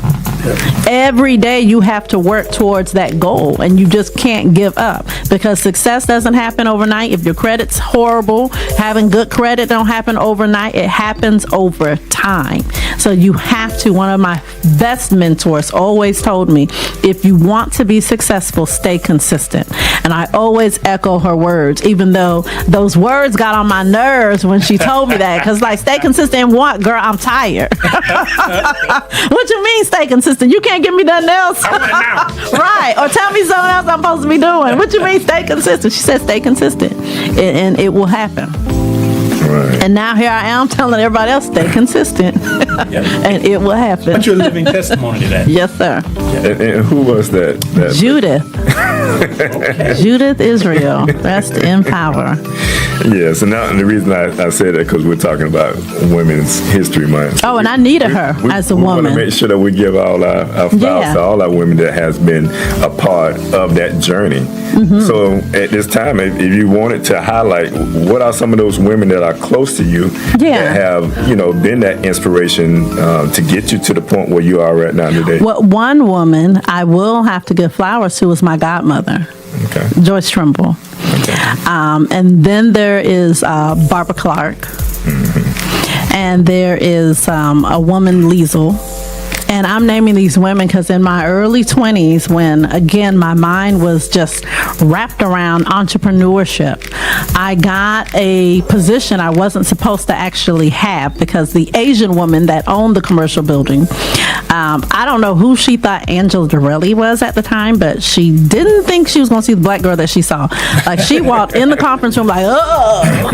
Every day you have to work towards that goal, and you just can't give up, because success doesn't happen overnight. If your credit's horrible, having good credit don't happen overnight. It happens over time. So you have to, one of my best mentors always told me, if you want to be successful, stay consistent. And I always echo her words, even though those words got on my nerves when she told me that, because like, stay consistent in what, girl? I'm tired. What you mean stay consistent? You can't give me nothing else. Right. Or tell me something else I'm supposed to be doing. What you mean stay consistent? She said stay consistent and it will happen. Right. And now here I am telling everybody else stay consistent. And it will happen.
But you're a living testimony to that.
Yes, sir.
And who was that?
Judith. Judith Israel. Rest in power.
Yes, and now the reason I say that because we're talking about Women's History Month.
Oh, and I needed her as a woman.
We want to make sure that we give all our flowers to all our women that has been a part of that journey. Mm-hmm. So at this time, if you wanted to highlight, what are some of those women that are close to you that have, been that inspiration to get you to the point where you are right now today?
Well, one woman I will have to give flowers to is my godmother.
Okay.
Joyce Trimble. Okay. And then there is Barbara Clark. Mm-hmm. And there is a woman, Liesl. And I'm naming these women because in my early 20s, when, again, my mind was just wrapped around entrepreneurship, I got a position I wasn't supposed to actually have, because the Asian woman that owned the commercial building, I don't know who she thought Angela Dorelli was at the time, but she didn't think she was going to see the black girl that she saw. Like, she walked in the conference room like, oh!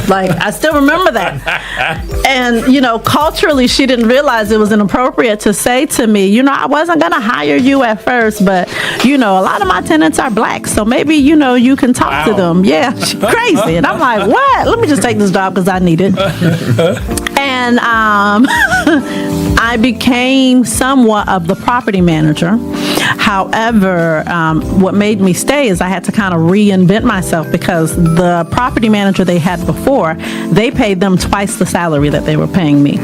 Like, I still remember that. And, culturally, she didn't realize it was inappropriate to say to me, I wasn't going to hire you at first, but, a lot of my tenants are black, so maybe, you can talk to them. Yeah, she's crazy. And I'm like, what? Let me just take this job because I need it. And I became somewhat of the property manager. However, what made me stay is I had to kind of reinvent myself, because the property manager they had before, they paid them twice the salary that they were paying me.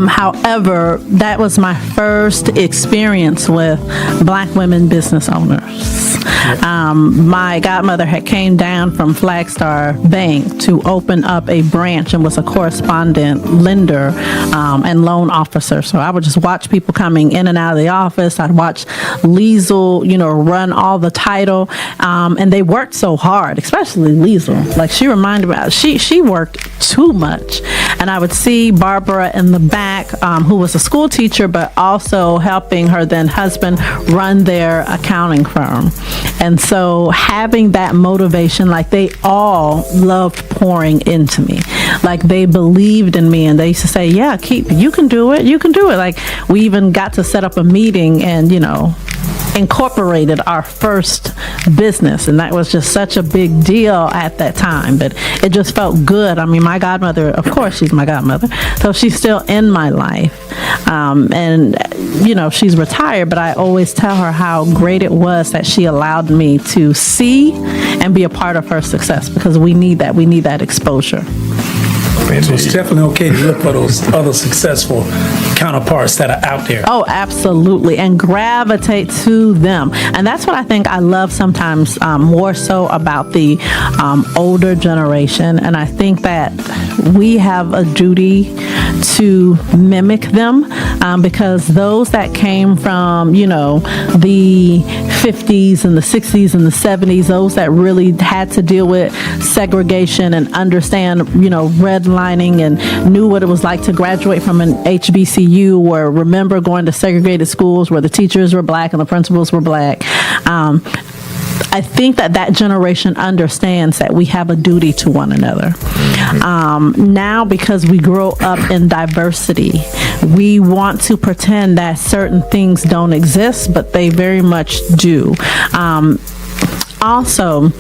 However, that was my first experience with black women business owners. My godmother had came down from Flagstar Bank to open up a branch and was a correspondent lender and loan officer. So I would just watch people coming in and out of the office. I'd watch Liesl, run all the title. And they worked so hard, especially Liesl. Like, she reminded me, she worked too much. And I would see Barbara in the back, who was a school teacher, but also helping her then husband run their accounting firm. And so having that motivation, like, they all loved pouring into me. Like, they believed in me, and they used to say, yeah, you can do it. You can do it. Like, we even got to set up a meeting and, incorporated our first business, and that was just such a big deal at that time. But it just felt good. I mean, my godmother, of course, she's my godmother, so she's still in my life. And she's retired, but I always tell her how great it was that she allowed me to see and be a part of her success, because we need that exposure.
So it's definitely okay to look for those other successful counterparts that are out there.
Oh, absolutely. And gravitate to them. And that's what I think I love sometimes more so about the older generation. And I think that we have a duty to mimic them because those that came from, the 50s and the 60s and the 70s, those that really had to deal with segregation and understand, redlining and knew what it was like to graduate from an HBCU or remember going to segregated schools where the teachers were black and the principals were black. I think that generation understands that we have a duty to one another. Now, because we grow up in diversity, we want to pretend that certain things don't exist, but they very much do. Also,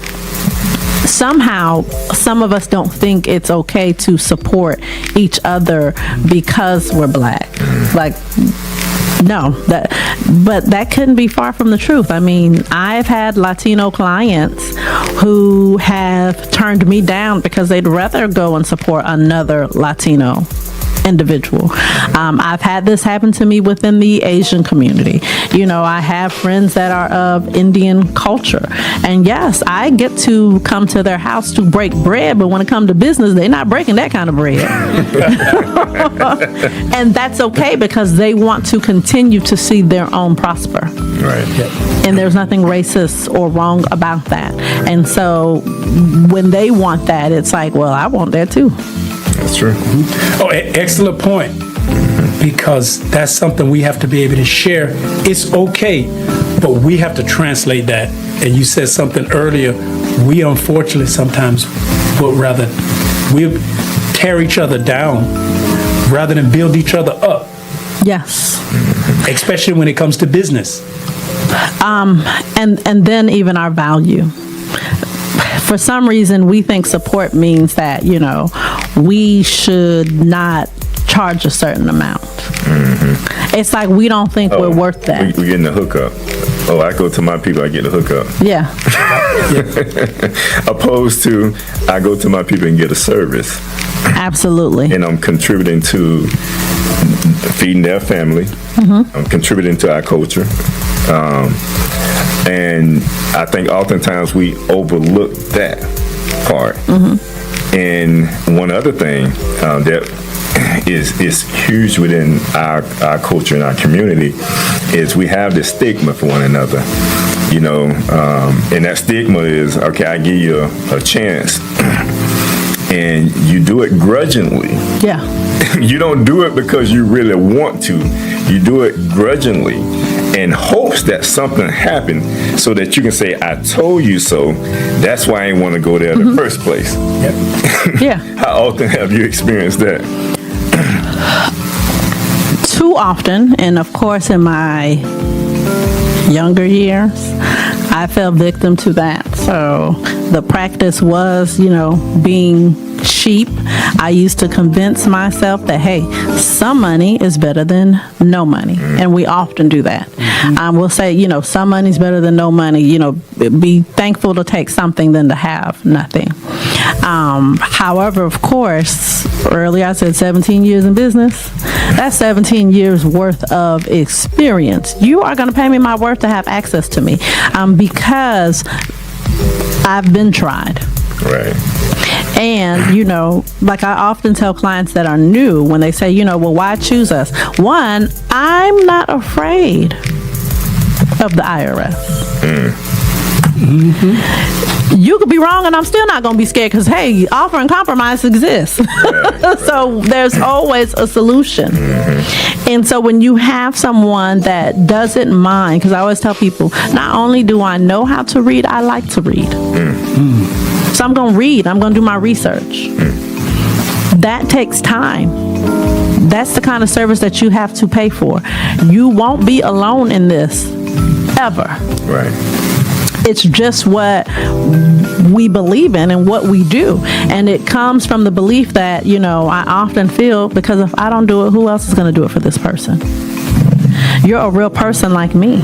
somehow, some of us don't think it's okay to support each other because we're black. No, but that couldn't be far from the truth. I mean, I've had Latino clients who have turned me down because they'd rather go and support another Latino individual. I've had this happen to me within the Asian community. I have friends that are of Indian culture. And yes, I get to come to their house to break bread, but when it comes to business, they're not breaking that kind of bread. And that's okay because they want to continue to see their own prosper.
Right.
And there's nothing racist or wrong about that. And so when they want that, it's like, well, I want that too.
That's true.
Oh, excellent point. Because that's something we have to be able to share. It's okay, but we have to translate that. And you said something earlier. We unfortunately sometimes would rather we tear each other down rather than build each other up.
Yes.
Especially when it comes to business.
And then even our value. For some reason, we think support means that, we should not charge a certain amount. It's like we don't think we're worth that.
We're getting the hookup. Oh, I go to my people, I get the hookup.
Yeah.
Opposed to, I go to my people and get a service.
Absolutely.
And I'm contributing to feeding their family. I'm contributing to our culture. And I think oftentimes we overlook that part. And one other thing that is huge within our culture and our community is we have this stigma for one another. And that stigma is, okay, I give you a chance. And you do it grudgingly.
Yeah.
You don't do it because you really want to. You do it grudgingly in hopes that something happened so that you can say, I told you so. That's why I didn't want to go there in the first place.
Yeah.
How often have you experienced that?
Too often. And of course, in my younger years, I fell victim to that. So the practice was, being cheap. I used to convince myself that, hey, some money is better than no money. And we often do that. We'll say, some money's better than no money. Be thankful to take something than to have nothing. However, of course, earlier I said 17 years in business. That's 17 years worth of experience. You are going to pay me my worth to have access to me because I've been tried.
Right.
And, like I often tell clients that are new when they say, well, why choose us? One, I'm not afraid of the IRS. You could be wrong and I'm still not going to be scared because, hey, offer and compromise exists. So there's always a solution. And so when you have someone that doesn't mind, because I always tell people, not only do I know how to read, I like to read. So I'm going to read. I'm going to do my research. That takes time. That's the kind of service that you have to pay for. You won't be alone in this, ever.
Right.
It's just what we believe in and what we do. And it comes from the belief that, I often feel because if I don't do it, who else is going to do it for this person? You're a real person like me.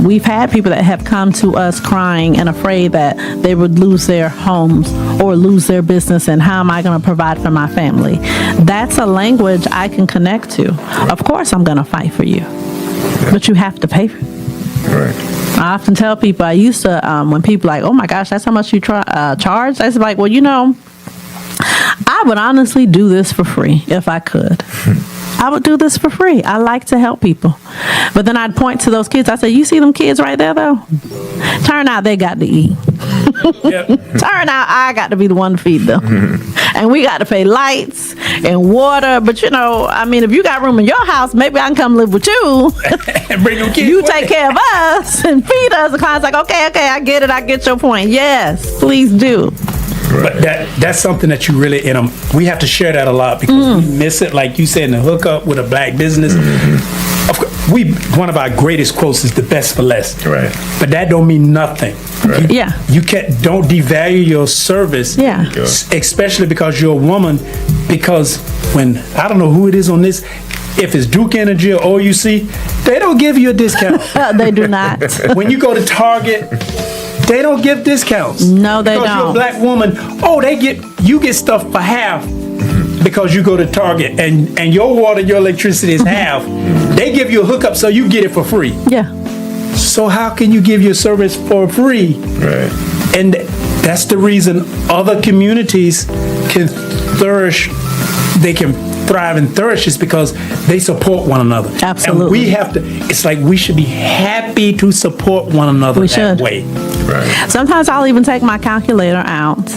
we've had people that have come to us crying and afraid that they would lose their homes or lose their business, and how am I going to provide for my family? That's a language I can connect to. Of course I'm going to fight for you, but you have to pay for it.
Right.
I often tell people, I used to, when people like, oh my gosh, that's how much you charge, I was like, well, you know, I would honestly do this for free if I could. I would do this for free. I like to help people. But then I'd point to those kids. I say, you see them kids right there, though? Turn out they got to eat.
Yep.
Turn out I got to be the one to feed them. And we got to pay lights and water. But, you know, I mean, if you got room in your house, maybe I can come live with you.
And bring them kids.
You take care of us and feed us. The client's like, okay, I get it. I get your point. Yes, please do.
But that's something that you really, we have to share that a lot because we miss it. Like you said, in the hookup with a black business. Of course, one of our greatest quotes is the best for less.
Right.
But that don't mean nothing.
Right.
Yeah.
You don't devalue your service.
Yeah.
Especially because you're a woman. Because when, I don't know who it is on this, if it's Duke Energy or OUC, they don't give you a discount.
They do not.
When you go to Target, they don't give discounts.
No, they
because
don't.
You're a black woman. Oh, you get stuff for half because you go to Target and your water, your electricity is half. They give you a hookup so you get it for free.
Yeah.
So how can you give your service for free?
Right.
And that's the reason other communities can flourish. They can thrive and flourish is because they support one another.
Absolutely.
And we have to, it's like we should be happy to support one another that way.
Right.
Sometimes I'll even take my calculator out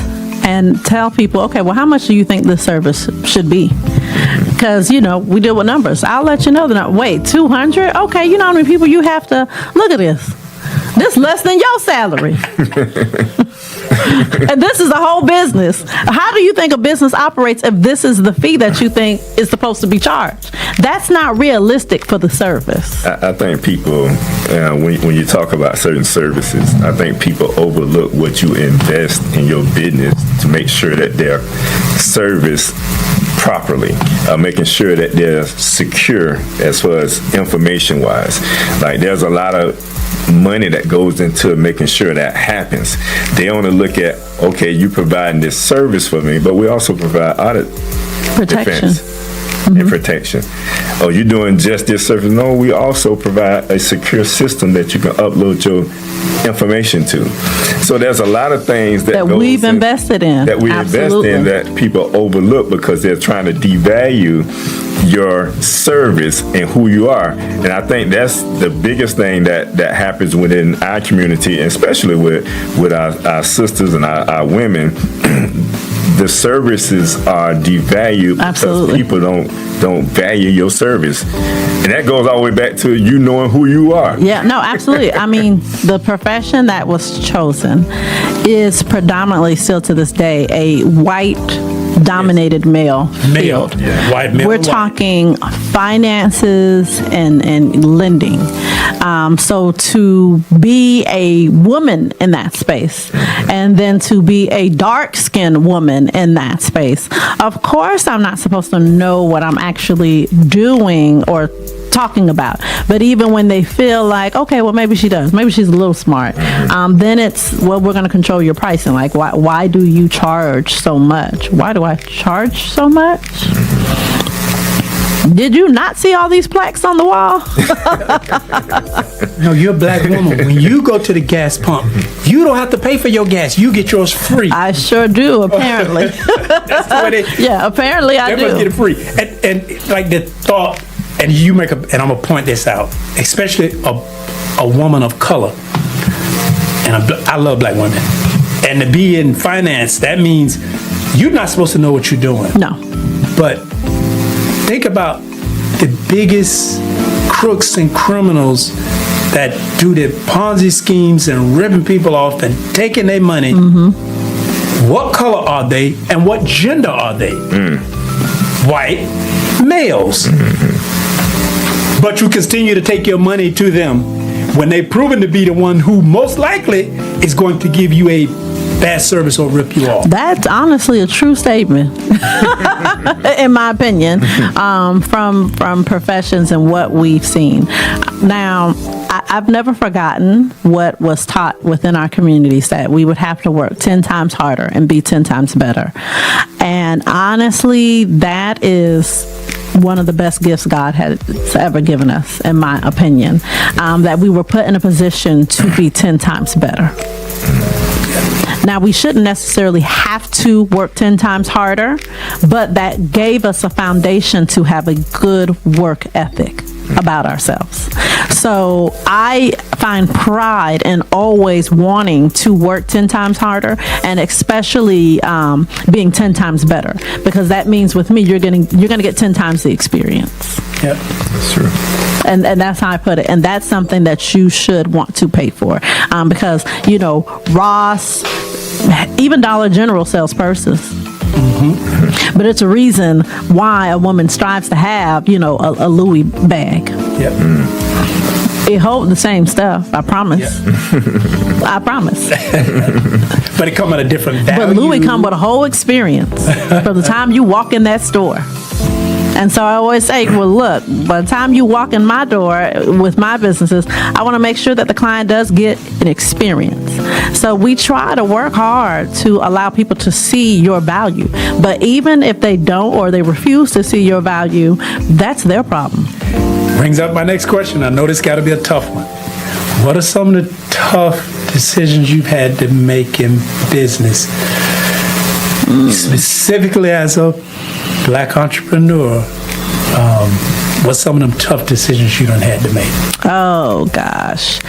and tell people, okay, well, how much do you think this service should be? Because, you know, we deal with numbers. I'll let you know that, wait, 200? Okay, you know how many people you have to, look at this. This less than your salary. And this is a whole business. How do you think a business operates if this is the fee that you think is supposed to be charged? That's not realistic for the service.
I think people, when you talk about certain services, I think people overlook what you invest in your business to make sure that they're serviced properly, making sure that they're secure as far as information-wise. Like there's a lot of money that goes into making sure that happens. They only look at, okay, you providing this service for me, but we also provide audit
Protection.
defense and protection. Oh, you're doing just this service? No, we also provide a secure system that you can upload your information to. So there's a lot of things that
we've invested in.
That we
Absolutely.
invest in that people overlook because they're trying to devalue your service and who you are. And I think that's the biggest thing that happens within our community, especially with our sisters and our women. The services are devalued
Absolutely.
because people don't value your service. And that goes all the way back to you knowing who you are.
Yeah, no, absolutely. I mean, the profession that was chosen is predominantly still to this day a white dominated male field.
Yeah. White male.
We're talking finances and lending. So to be a woman in that space and then to be a dark-skinned woman in that space, of course I'm not supposed to know what I'm actually doing or talking about. But even when they feel like, okay, well, maybe she does. Maybe she's a little smart. Then it's, well, we're going to control your pricing. Like, why do you charge so much? Why do I charge so much? Did you not see all these plaques on the wall?
No, you're a black woman. When you go to the gas pump, you don't have to pay for your gas. You get yours free.
I sure do, apparently.
That's the way they.
Yeah, apparently I
Everybody
do.
get it free. And like the thought, and you make and I'm gonna point this out, especially a woman of color, and I love black women, and to be in finance, that means you're not supposed to know what you're doing.
No.
But think about the biggest crooks and criminals that do the Ponzi schemes and ripping people off and taking their money. What color are they and what gender are they? White males. But you continue to take your money to them when they've proven to be the one who most likely is going to give you a bad service or rip you off?
That's honestly a true statement, in my opinion, from professions and what we've seen. Now, I've never forgotten what was taught within our communities, that we would have to work 10 times harder and be 10 times better. And honestly, that is one of the best gifts God has ever given us, in my opinion, that we were put in a position to be 10 times better. Now, we shouldn't necessarily have to work 10 times harder, but that gave us a foundation to have a good work ethic about ourselves. So I find pride in always wanting to work 10 times harder, and especially being 10 times better, because that means with me, you're going to get 10 times the experience.
Yep.
That's true.
And that's how I put it. And that's something that you should want to pay for. Because, you know, Ross, even Dollar General sells purses. Mm-hmm. But it's a reason why a woman strives to have, you know, a Louis bag.
Yep.
It holds the same stuff, I promise.
Yep.
I promise.
But it come at a different value.
But Louis come with a whole experience from the time you walk in that store. And so I always say, well, look, by the time you walk in my door with my businesses, I want to make sure that the client does get an experience. So we try to work hard to allow people to see your value. But even if they don't, or they refuse to see your value, that's their problem.
Brings up my next question. I know this got to be a tough one. What are some of the tough decisions you've had to make in business? Specifically as a Black entrepreneur, what's some of them tough decisions you done had to make?
Oh, gosh.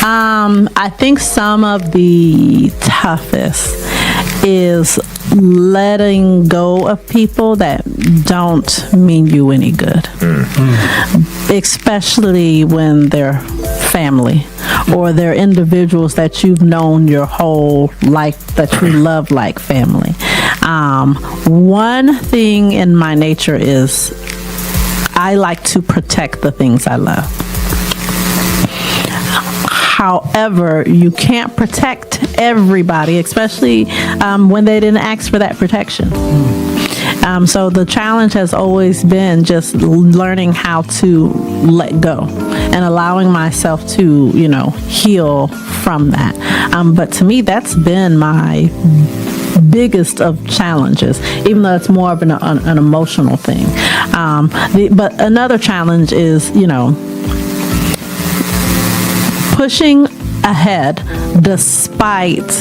I think some of the toughest is letting go of people that don't mean you any good. Especially when they're family or they're individuals that you've known your whole life, that you love like family. One thing in my nature is I like to protect the things I love. However, you can't protect everybody, especially when they didn't ask for that protection. So the challenge has always been just learning how to let go and allowing myself to, you know, heal from that. But to me, that's been my biggest of challenges, even though it's more of an emotional thing. But another challenge is, you know, pushing ahead despite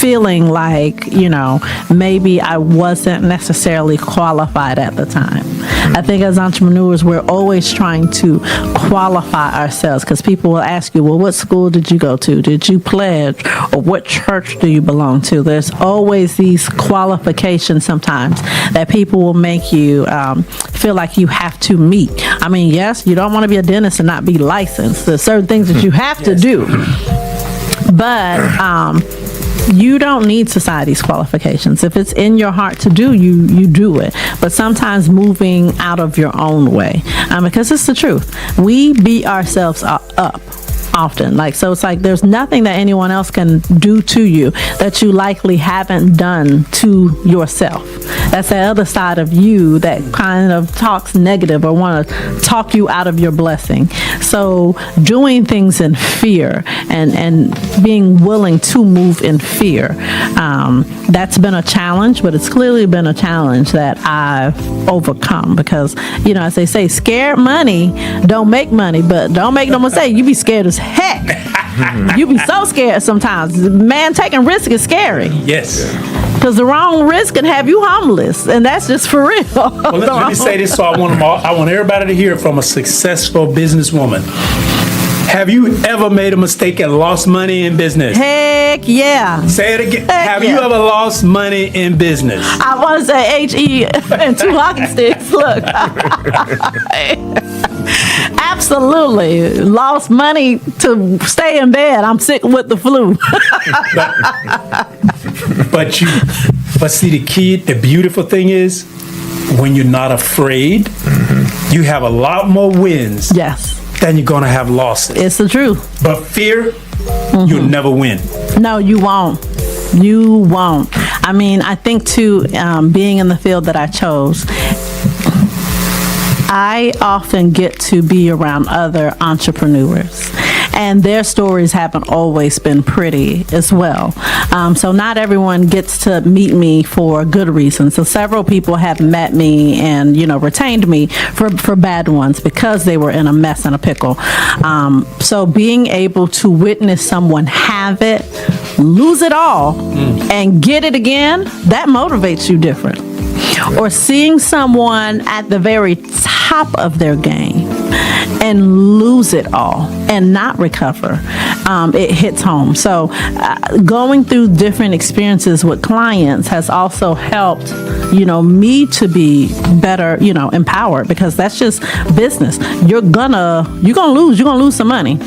feeling like, you know, maybe I wasn't necessarily qualified at the time. I think as entrepreneurs, we're always trying to qualify ourselves, because people will ask you, well, what school did you go to? Did you pledge? Or what church do you belong to? There's always these qualifications sometimes that people will make you feel like you have to meet. I mean, yes, you don't want to be a dentist and not be licensed. There's certain things that you have to do. But you don't need society's qualifications. If it's in your heart to do, you do it. But sometimes moving out of your own way, because it's the truth. We beat ourselves up often. So it's like there's nothing that anyone else can do to you that you likely haven't done to yourself. That's the other side of you that kind of talks negative or want to talk you out of your blessing. So doing things in fear and being willing to move in fear, that's been a challenge, but it's clearly been a challenge that I've overcome, because, you know, as they say, scared money don't make money, but don't make no mistake, you be scared as heck. You be so scared sometimes. Man, taking risk is scary.
Yes.
Because the wrong risk can have you homeless, and that's just for real.
Well, let me say this, so I want everybody to hear it from a successful businesswoman. Have you ever made a mistake and lost money in business?
Heck yeah.
Say it again. Have
yeah.
you ever lost money in business?
I want to say H-E and 2 hockey sticks. Look. Absolutely. Lost money to stay in bed. I'm sick with the flu.
But see, the key, the beautiful thing is, when you're not afraid, you have a lot more wins.
Yes.
Then you're going to have losses.
It's the truth.
But fear, you'll never win.
No, you won't. You won't. I mean, I think too, being in the field that I chose, I often get to be around other entrepreneurs, and their stories haven't always been pretty as well. So not everyone gets to meet me for good reasons. So several people have met me and, retained me for bad ones because they were in a mess and a pickle. So being able to witness someone have it, lose it all, and get it again, that motivates you different. Or seeing someone at the very top of their game and lose it all and not recover, it hits home. So going through different experiences with clients has also helped, me to be better, empowered, because that's just business. You're gonna lose some money.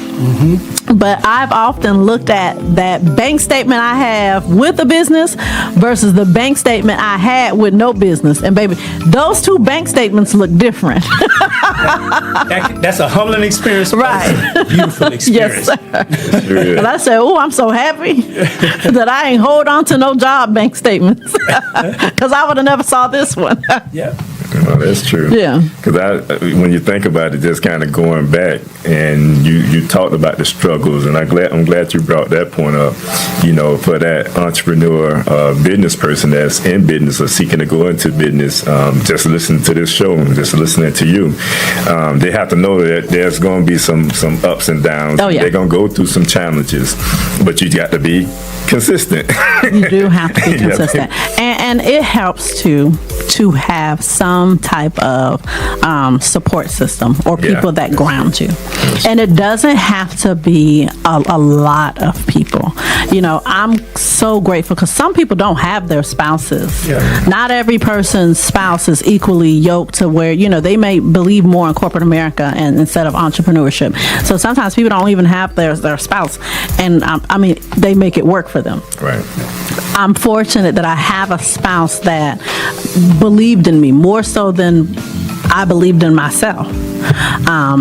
But I've often looked at that bank statement I have with a business versus the bank statement I had with no business. And baby, those two bank statements look different.
That's a humbling experience.
Right.
That's a beautiful experience.
Yes, sir. And I said, I'm so happy that I ain't hold on to no job bank statements, because I would have never saw this one.
Yeah.
Well, that's true.
Yeah.
Because when you think about it, just kind of going back, and you talked about the struggles, and I'm glad you brought that point up. For that entrepreneur, business person that's in business or seeking to go into business, just listening to this show, just listening to you, they have to know that there's going to be some ups and downs.
Oh, yeah.
They're going to go through some challenges, but you got to be consistent.
You do have to be consistent, and it helps to have some type of support system or people that ground you. And it doesn't have to be a lot of people. I'm so grateful because some people don't have their spouses.
Yeah.
Not every person's spouse is equally yoked to where, they may believe more in corporate America and instead of entrepreneurship. So sometimes people don't even have their spouse, and they make it work for them.
Right.
I'm fortunate that I have a spouse that believed in me more so than I believed in myself.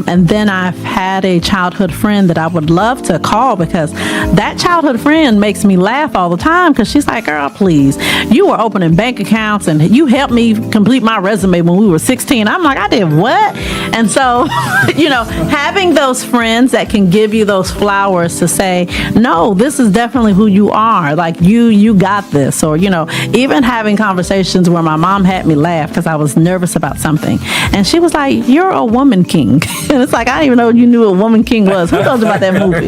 And then I've had a childhood friend that I would love to call, because that childhood friend makes me laugh all the time, because she's like, girl, please, you were opening bank accounts and you helped me complete my resume when we were 16. I'm like, I did what? And so, having those friends that can give you those flowers to say, no, this is definitely who you are. Like, you got this. Or, even having conversations where my mom had me laugh because I was nervous about something. And she was like, you're a woman king. And it's like, I didn't even know you knew what Woman King was. Who told you about that movie?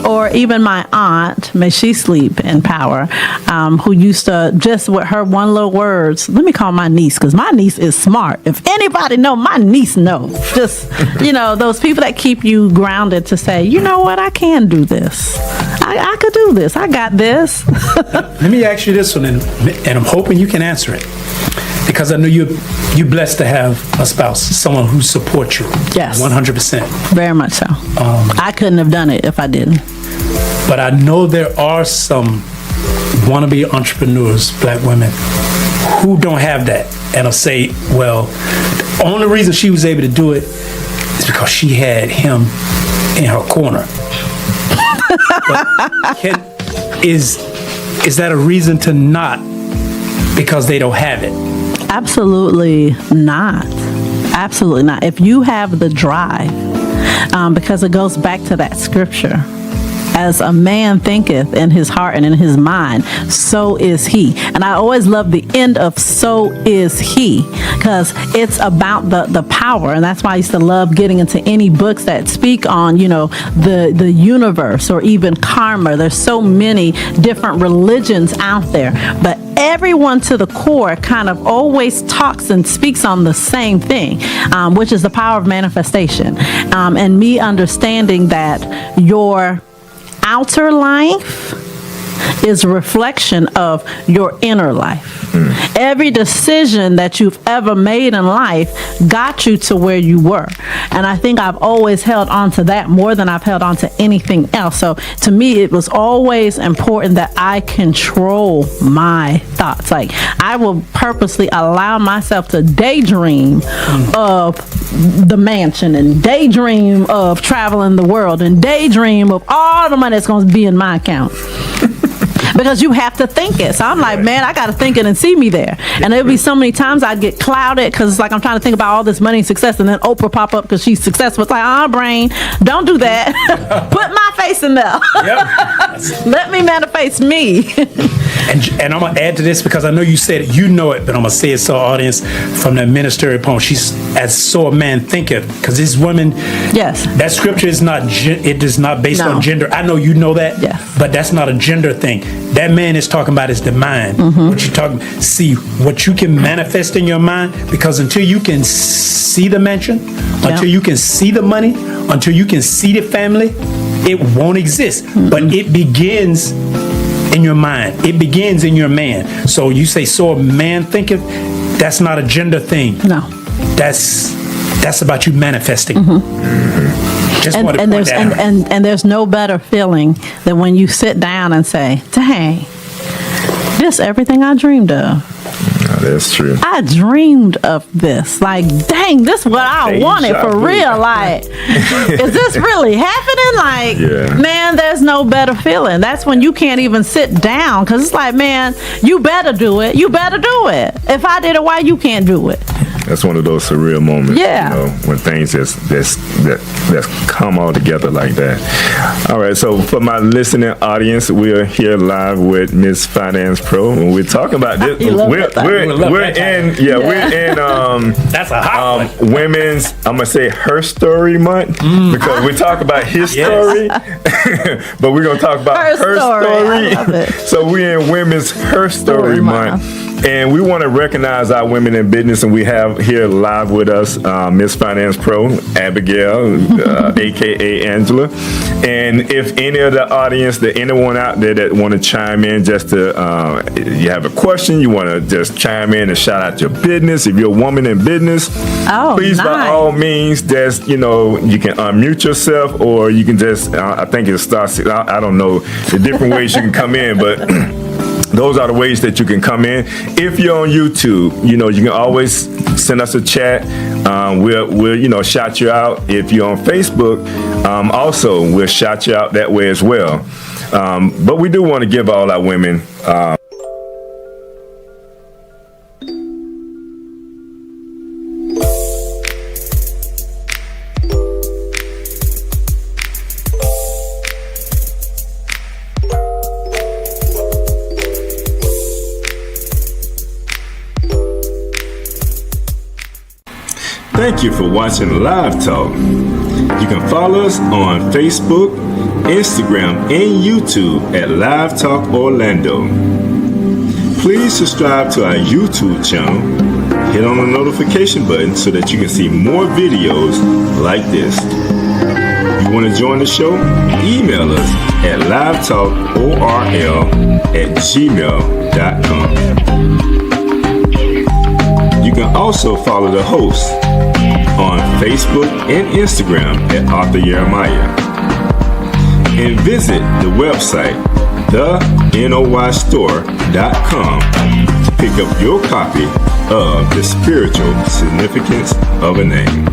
Or even my aunt, may she sleep in power, who used to, just with her one little words, let me call my niece, because my niece is smart. If anybody know, my niece knows. Just, those people that keep you grounded to say, you know what, I can do this. I could do this. I got this.
Let me ask you this one, and I'm hoping you can answer it, because I know you're blessed to have a spouse, someone who supports you.
Yes.
100%.
Very much so. I couldn't have done it if I didn't.
But I know there are some wannabe entrepreneurs, black women, who don't have that, and will say, well, the only reason she was able to do it is because she had him in her corner. But is that a reason to not, because they don't have it?
Absolutely not. Absolutely not. If you have the drive, because it goes back to that scripture, as a man thinketh in his heart and in his mind, so is he. And I always love the end of so is he, because it's about the power. And that's why I used to love getting into any books that speak on, the universe or even karma. There's so many different religions out there, but everyone to the core kind of always talks and speaks on the same thing, which is the power of manifestation. And me understanding that your outer life is a reflection of your inner life. Every decision that you've ever made in life got you to where you were. And I think I've always held on to that more than I've held on to anything else. So to me, it was always important that I control my thoughts. Like, I will purposely allow myself to daydream of the mansion and daydream of traveling the world and daydream of all the money that's going to be in my account. Because you have to think it. So I'm like, man, I got to think it and see me there. And there'll be so many times I get clouded because it's like I'm trying to think about all this money and success, and then Oprah pop up because she's successful. It's like, brain, don't do that. Put my face in there. Yep. Let me manifest me.
And I'm going to add to this because I know you said it, you know it, but I'm going to say it so our audience from that ministerial poem, she's as so a man thinketh, because these women,
yes,
that scripture is not, it is not based on gender. I know you know that,
yes,
but that's not a gender thing. That man is talking about is the mind. What you're talking, see what you can manifest in your mind, because until you can see the mansion, until you can see the money, until you can see the family, it won't exist. But it begins in your mind. It begins in your man. So you say, so a man thinketh, that's not a gender thing.
No.
That's about you manifesting. Just
and,
wanted to
and
point
there's
that out.
and there's no better feeling than when you sit down and say, dang, this everything I dreamed of.
That's true.
I dreamed of this. Like, dang, this what I wanted for real. Like, is this really happening? Like, man, there's no better feeling. That's when you can't even sit down, because it's like, man, you better do it. You better do it. If I did it, why you can't do it?
That's one of those surreal moments.
Yeah.
You know, when things that's come all together like that. All right. So for my listening audience, we are here live with Miss Finance Pro, and we're talking about this. We're in
that's a hot one.
Women's, I'm gonna say Her Story Month, because we talk about his story, but we're gonna talk about her story.
I love it.
So we're in Women's Her Story Month. And we want to recognize our women in business, and we have here live with us Miss Finance Pro, Abigail, aka Angela. And if any of the audience, anyone out there that want to chime in, just to you have a question, you want to just chime in and shout out your business. If you're a woman in business, please by all means, just you can unmute yourself, or you can just I think it starts. I don't know the different ways you can come in, but. Those are the ways that you can come in. If you're on YouTube, you can always send us a chat. We'll shout you out. If you're on Facebook, also we'll shout you out that way as well. But we do want to give all our women. Thank you for watching Live Talk. You can follow us on Facebook, Instagram, and YouTube at Live Talk Orlando. Please subscribe to our YouTube channel. Hit on the notification button so that you can see more videos like this. You want to join the show? Email us at livetalkorl@gmail.com. You can also follow the host on Facebook and Instagram at Arthur Jeremiah. And visit the website, thenoystore.com, to pick up your copy of The Spiritual Significance of a Name.